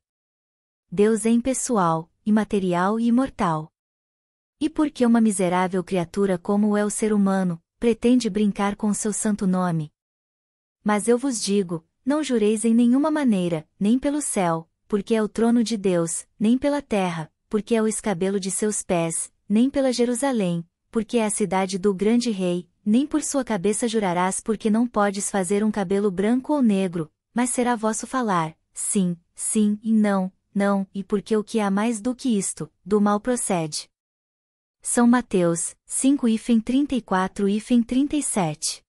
Deus é impessoal, imaterial e imortal. E porque uma miserável criatura como é o ser humano, pretende brincar com seu santo nome? Mas eu vos digo, não jureis em nenhuma maneira, nem pelo céu, porque é o trono de Deus, nem pela terra, porque é o escabelo de seus pés, nem pela Jerusalém, porque é a cidade do grande rei, nem por sua cabeça jurarás, porque não podes fazer um cabelo branco ou negro, mas será vosso falar, sim, sim, e não, não, e porque o que há mais do que isto, do mal procede. São Mateus 5:34-37.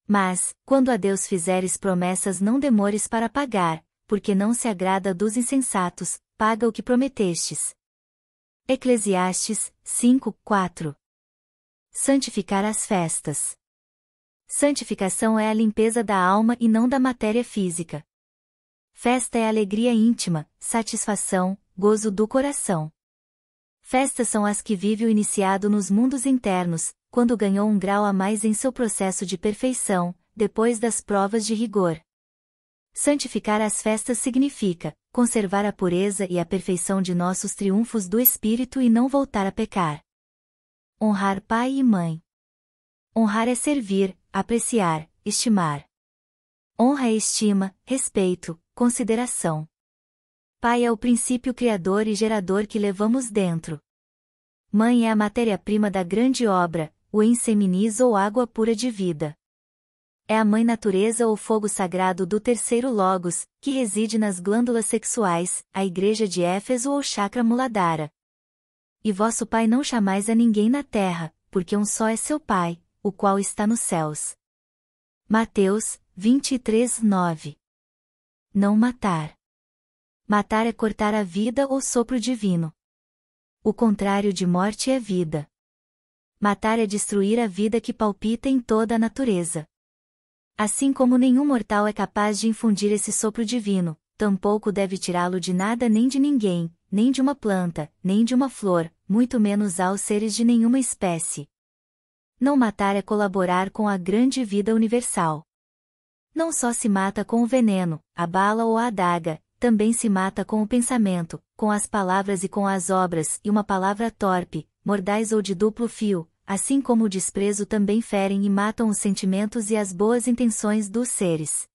Mas, quando a Deus fizeres promessas, não demores para pagar, porque não se agrada dos insensatos, paga o que prometestes. Eclesiastes 5:4. Santificar as festas. Santificação é a limpeza da alma e não da matéria física. Festa é alegria íntima, satisfação, gozo do coração. Festas são as que vive o iniciado nos mundos internos, quando ganhou um grau a mais em seu processo de perfeição, depois das provas de rigor. Santificar as festas significa conservar a pureza e a perfeição de nossos triunfos do espírito e não voltar a pecar. Honrar pai e mãe. Honrar é servir, apreciar, estimar. Honra é estima, respeito, consideração. Pai é o princípio criador e gerador que levamos dentro. Mãe é a matéria-prima da grande obra, o enseminis ou água pura de vida. É a mãe natureza ou fogo sagrado do terceiro logos, que reside nas glândulas sexuais, a igreja de Éfeso ou chakra Muladhara. E vosso Pai não chamais a ninguém na terra, porque um só é seu Pai, o qual está nos céus. Mateus 23:9. Não matar. Matar é cortar a vida ou sopro divino. O contrário de morte é vida. Matar é destruir a vida que palpita em toda a natureza. Assim como nenhum mortal é capaz de infundir esse sopro divino, tampouco deve tirá-lo de nada nem de ninguém, nem de uma planta, nem de uma flor, muito menos aos seres de nenhuma espécie. Não matar é colaborar com a grande vida universal. Não só se mata com o veneno, a bala ou a adaga, também se mata com o pensamento, com as palavras e com as obras, e uma palavra torpe, mordaz ou de duplo fio, assim como o desprezo também ferem e matam os sentimentos e as boas intenções dos seres.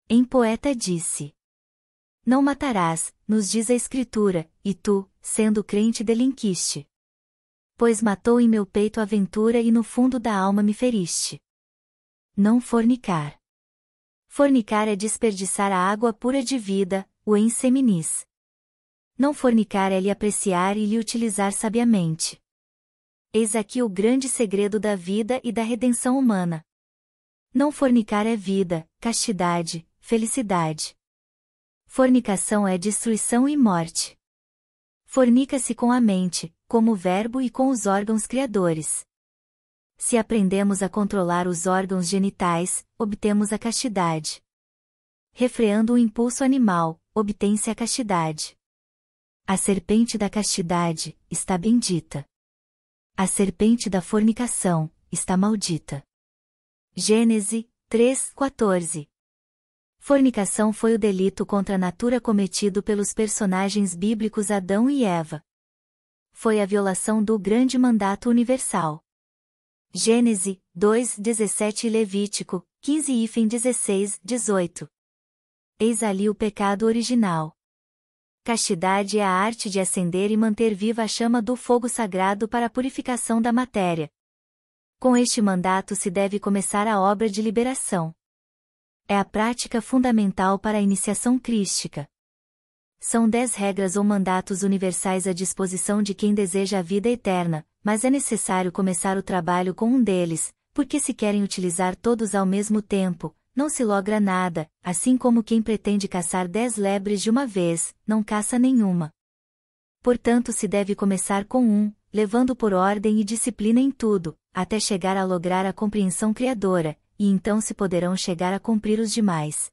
Em Poeta disse: Não matarás, nos diz a Escritura, e tu, sendo crente, delinquiste. Pois matou em meu peito a ventura e no fundo da alma me feriste. Não fornicar. Fornicar é desperdiçar a água pura de vida, o enseminis. Não fornicar é lhe apreciar e lhe utilizar sabiamente. Eis aqui o grande segredo da vida e da redenção humana. Não fornicar é vida, castidade, felicidade. Fornicação é destruição e morte. Fornica-se com a mente, como o verbo e com os órgãos criadores. Se aprendemos a controlar os órgãos genitais, obtemos a castidade. Refreando o impulso animal, obtém-se a castidade. A serpente da castidade está bendita. A serpente da fornicação está maldita. Gênesis 3:14. Fornicação foi o delito contra a natura cometido pelos personagens bíblicos Adão e Eva. Foi a violação do grande mandato universal. Gênesis 2:17 e Levítico 15:16-18. Eis ali o pecado original. Castidade é a arte de acender e manter viva a chama do fogo sagrado para a purificação da matéria. Com este mandato se deve começar a obra de liberação. É a prática fundamental para a iniciação crística. São 10 regras ou mandatos universais à disposição de quem deseja a vida eterna, mas é necessário começar o trabalho com um deles, porque se querem utilizar todos ao mesmo tempo, não se logra nada, assim como quem pretende caçar 10 lebres de uma vez, não caça nenhuma. Portanto se deve começar com um, levando por ordem e disciplina em tudo, até chegar a lograr a compreensão criadora, e então se poderão chegar a cumprir os demais.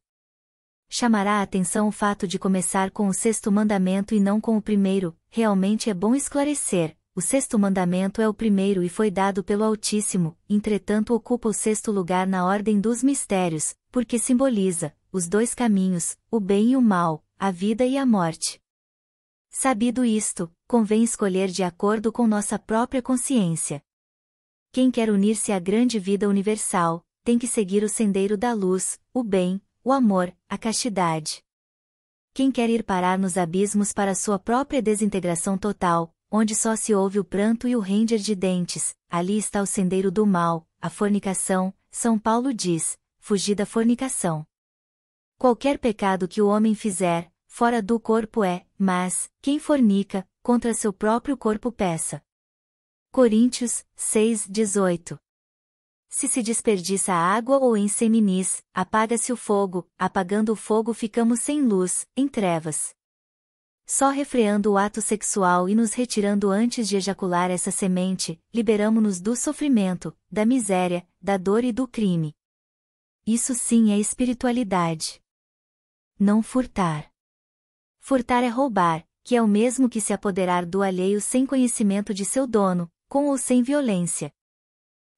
Chamará a atenção o fato de começar com o 6º mandamento e não com o 1º, realmente é bom esclarecer, o 6º mandamento é o 1º e foi dado pelo Altíssimo, entretanto ocupa o 6º lugar na ordem dos mistérios, porque simboliza os 2 caminhos, o bem e o mal, a vida e a morte. Sabido isto, convém escolher de acordo com nossa própria consciência. Quem quer unir-se à grande vida universal, tem que seguir o sendeiro da luz, o bem, o amor, a castidade. Quem quer ir parar nos abismos para sua própria desintegração total, onde só se ouve o pranto e o ranger de dentes, ali está o sendeiro do mal, a fornicação, São Paulo diz, fugi da fornicação. Qualquer pecado que o homem fizer, fora do corpo mas, quem fornica, contra seu próprio corpo peca. Coríntios, 6:18. Se desperdiça água ou inseminis, apaga-se o fogo, apagando o fogo ficamos sem luz, em trevas. Só refreando o ato sexual e nos retirando antes de ejacular essa semente, liberamo-nos do sofrimento, da miséria, da dor e do crime. Isso sim é espiritualidade. Não furtar. Furtar é roubar, que é o mesmo que se apoderar do alheio sem conhecimento de seu dono, com ou sem violência.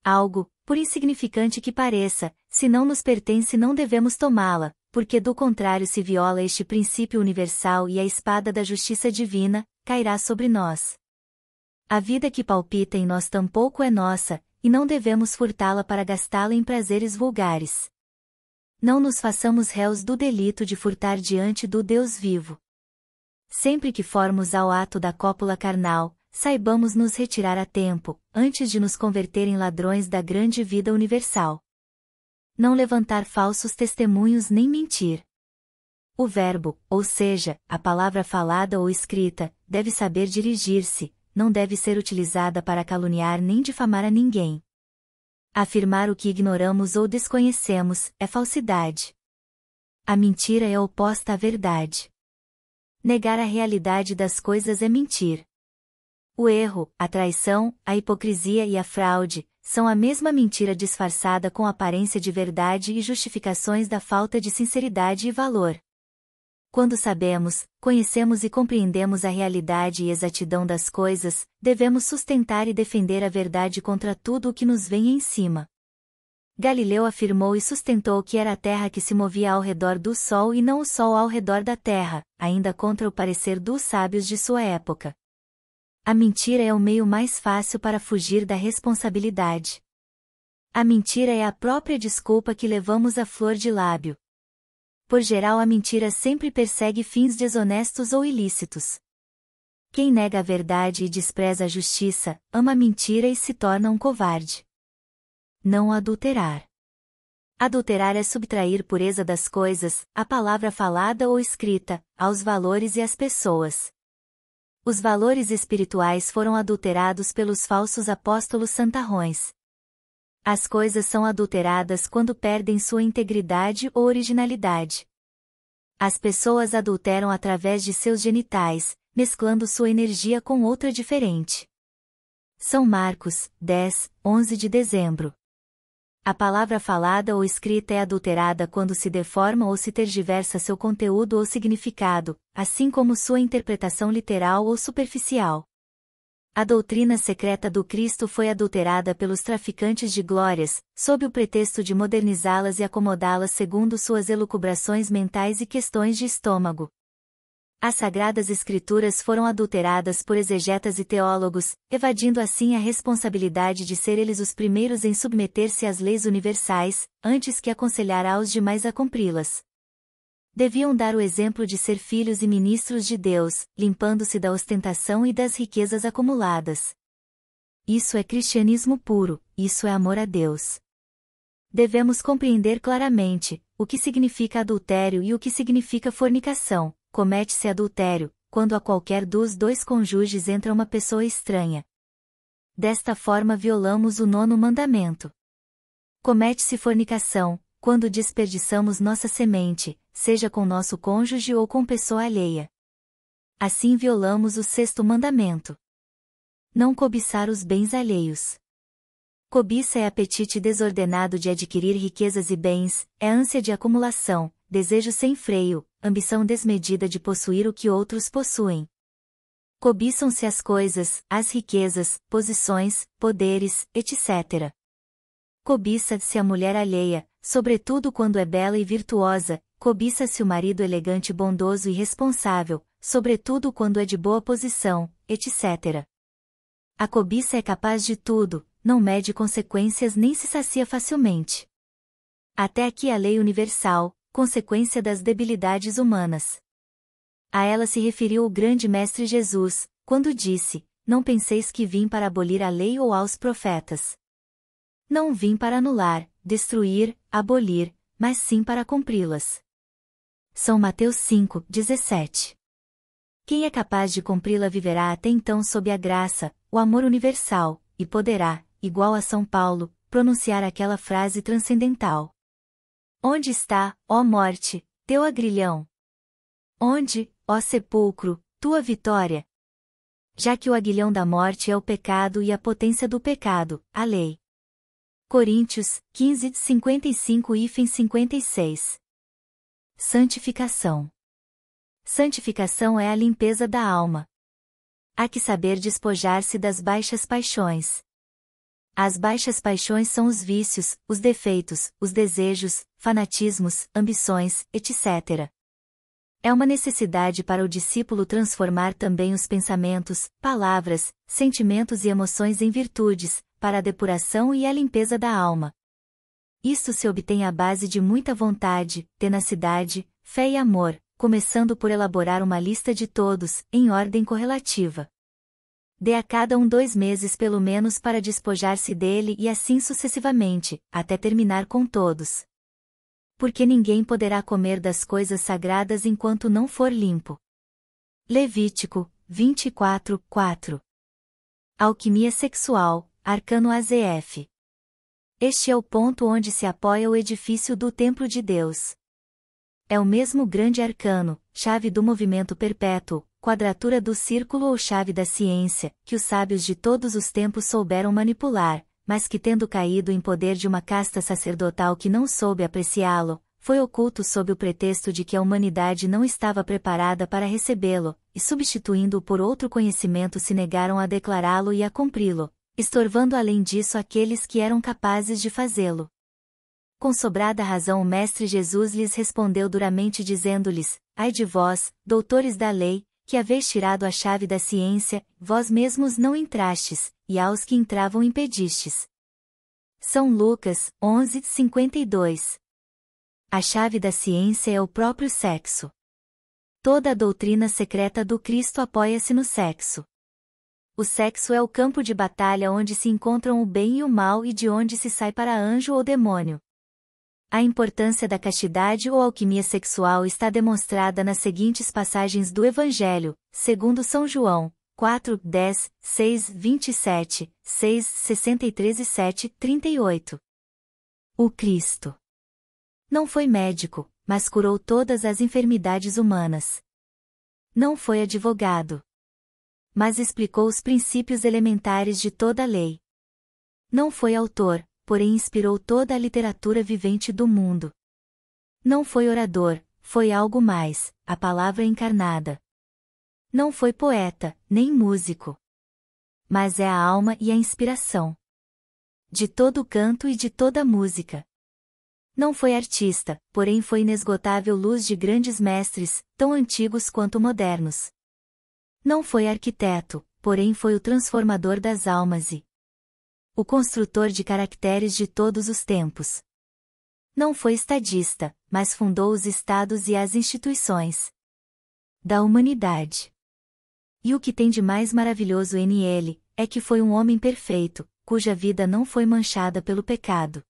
Algo, por insignificante que pareça, se não nos pertence não devemos tomá-la, porque do contrário se viola este princípio universal e a espada da justiça divina, cairá sobre nós. A vida que palpita em nós tampouco é nossa, e não devemos furtá-la para gastá-la em prazeres vulgares. Não nos façamos réus do delito de furtar diante do Deus vivo. Sempre que formos ao ato da cópula carnal, saibamos nos retirar a tempo, antes de nos converter em ladrões da grande vida universal. Não levantar falsos testemunhos nem mentir. O verbo, ou seja, a palavra falada ou escrita, deve saber dirigir-se, não deve ser utilizada para caluniar nem difamar a ninguém. Afirmar o que ignoramos ou desconhecemos, é falsidade. A mentira é oposta à verdade. Negar a realidade das coisas é mentir. O erro, a traição, a hipocrisia e a fraude, são a mesma mentira disfarçada com aparência de verdade e justificações da falta de sinceridade e valor. Quando sabemos, conhecemos e compreendemos a realidade e exatidão das coisas, devemos sustentar e defender a verdade contra tudo o que nos vem em cima. Galileu afirmou e sustentou que era a Terra que se movia ao redor do Sol e não o Sol ao redor da Terra, ainda contra o parecer dos sábios de sua época. A mentira é o meio mais fácil para fugir da responsabilidade. A mentira é a própria desculpa que levamos à flor de lábio. Por geral, a mentira sempre persegue fins desonestos ou ilícitos. Quem nega a verdade e despreza a justiça, ama a mentira e se torna um covarde. Não adulterar. Adulterar é subtrair pureza das coisas, a palavra falada ou escrita, aos valores e às pessoas. Os valores espirituais foram adulterados pelos falsos apóstolos santarrões. As coisas são adulteradas quando perdem sua integridade ou originalidade. As pessoas adulteram através de seus genitais, mesclando sua energia com outra diferente. São Marcos, 10, 11 de dezembro. A palavra falada ou escrita é adulterada quando se deforma ou se tergiversa seu conteúdo ou significado, assim como sua interpretação literal ou superficial. A doutrina secreta do Cristo foi adulterada pelos traficantes de glórias, sob o pretexto de modernizá-las e acomodá-las segundo suas elucubrações mentais e questões de estômago. As Sagradas Escrituras foram adulteradas por exegetas e teólogos, evadindo assim a responsabilidade de ser eles os primeiros em submeter-se às leis universais, antes que aconselhar aos demais a cumpri-las. Deviam dar o exemplo de ser filhos e ministros de Deus, limpando-se da ostentação e das riquezas acumuladas. Isso é cristianismo puro, isso é amor a Deus. Devemos compreender claramente o que significa adultério e o que significa fornicação. Comete-se adultério, quando a qualquer dos dois cônjuges entra uma pessoa estranha. Desta forma violamos o 9º mandamento. Comete-se fornicação, quando desperdiçamos nossa semente, seja com nosso cônjuge ou com pessoa alheia. Assim violamos o 6º mandamento. Não cobiçar os bens alheios. Cobiça é apetite desordenado de adquirir riquezas e bens, é ânsia de acumulação, desejo sem freio, ambição desmedida de possuir o que outros possuem. Cobiçam-se as coisas, as riquezas, posições, poderes, etc. Cobiça-se a mulher alheia, sobretudo quando é bela e virtuosa, cobiça-se o marido elegante, bondoso e responsável, sobretudo quando é de boa posição, etc. A cobiça é capaz de tudo, não mede consequências nem se sacia facilmente. Até aqui a lei universal, consequência das debilidades humanas. A ela se referiu o grande Mestre Jesus, quando disse: Não penseis que vim para abolir a lei ou aos profetas. Não vim para anular, destruir, abolir, mas sim para cumpri-las. São Mateus 5:17. Quem é capaz de cumpri-la viverá até então sob a graça, o amor universal, e poderá, igual a São Paulo, pronunciar aquela frase transcendental. Onde está, ó morte, teu agrilhão? Onde, ó sepulcro, tua vitória? Já que o aguilhão da morte é o pecado e a potência do pecado, a lei. Coríntios 15:55-56. Santificação. Santificação é a limpeza da alma. Há que saber despojar-se das baixas paixões. As baixas paixões são os vícios, os defeitos, os desejos, fanatismos, ambições, etc. É uma necessidade para o discípulo transformar também os pensamentos, palavras, sentimentos e emoções em virtudes, para a depuração e a limpeza da alma. Isto se obtém à base de muita vontade, tenacidade, fé e amor, começando por elaborar uma lista de todos, em ordem correlativa. Dê a cada 2 meses pelo menos para despojar-se dele e assim sucessivamente, até terminar com todos. Porque ninguém poderá comer das coisas sagradas enquanto não for limpo. Levítico 24:4. Alquimia sexual, Arcano AZF. Este é o ponto onde se apoia o edifício do Templo de Deus. É o mesmo grande arcano, chave do movimento perpétuo, quadratura do círculo ou chave da ciência, que os sábios de todos os tempos souberam manipular, mas que tendo caído em poder de uma casta sacerdotal que não soube apreciá-lo, foi oculto sob o pretexto de que a humanidade não estava preparada para recebê-lo, e substituindo-o por outro conhecimento se negaram a declará-lo e a cumpri-lo, estorvando além disso aqueles que eram capazes de fazê-lo. Com sobrada razão o Mestre Jesus lhes respondeu duramente dizendo-lhes, ai de vós, doutores da lei, que haveis tirado a chave da ciência, vós mesmos não entrastes, e aos que entravam impedistes. São Lucas 11:52. A chave da ciência é o próprio sexo. Toda a doutrina secreta do Cristo apoia-se no sexo. O sexo é o campo de batalha onde se encontram o bem e o mal e de onde se sai para anjo ou demônio. A importância da castidade ou alquimia sexual está demonstrada nas seguintes passagens do Evangelho, segundo São João, 4:10, 6:27, 6:63 e 7:38. O Cristo não foi médico, mas curou todas as enfermidades humanas. Não foi advogado, mas explicou os princípios elementares de toda a lei. Não foi autor, porém inspirou toda a literatura vivente do mundo. Não foi orador, foi algo mais, a palavra encarnada. Não foi poeta, nem músico. Mas é a alma e a inspiração de todo o canto e de toda a música. Não foi artista, porém foi inesgotável luz de grandes mestres, tão antigos quanto modernos. Não foi arquiteto, porém foi o transformador das almas e o construtor de caracteres de todos os tempos. Não foi estadista, mas fundou os estados e as instituições da humanidade. E o que tem de mais maravilhoso nele, é que foi um homem perfeito, cuja vida não foi manchada pelo pecado.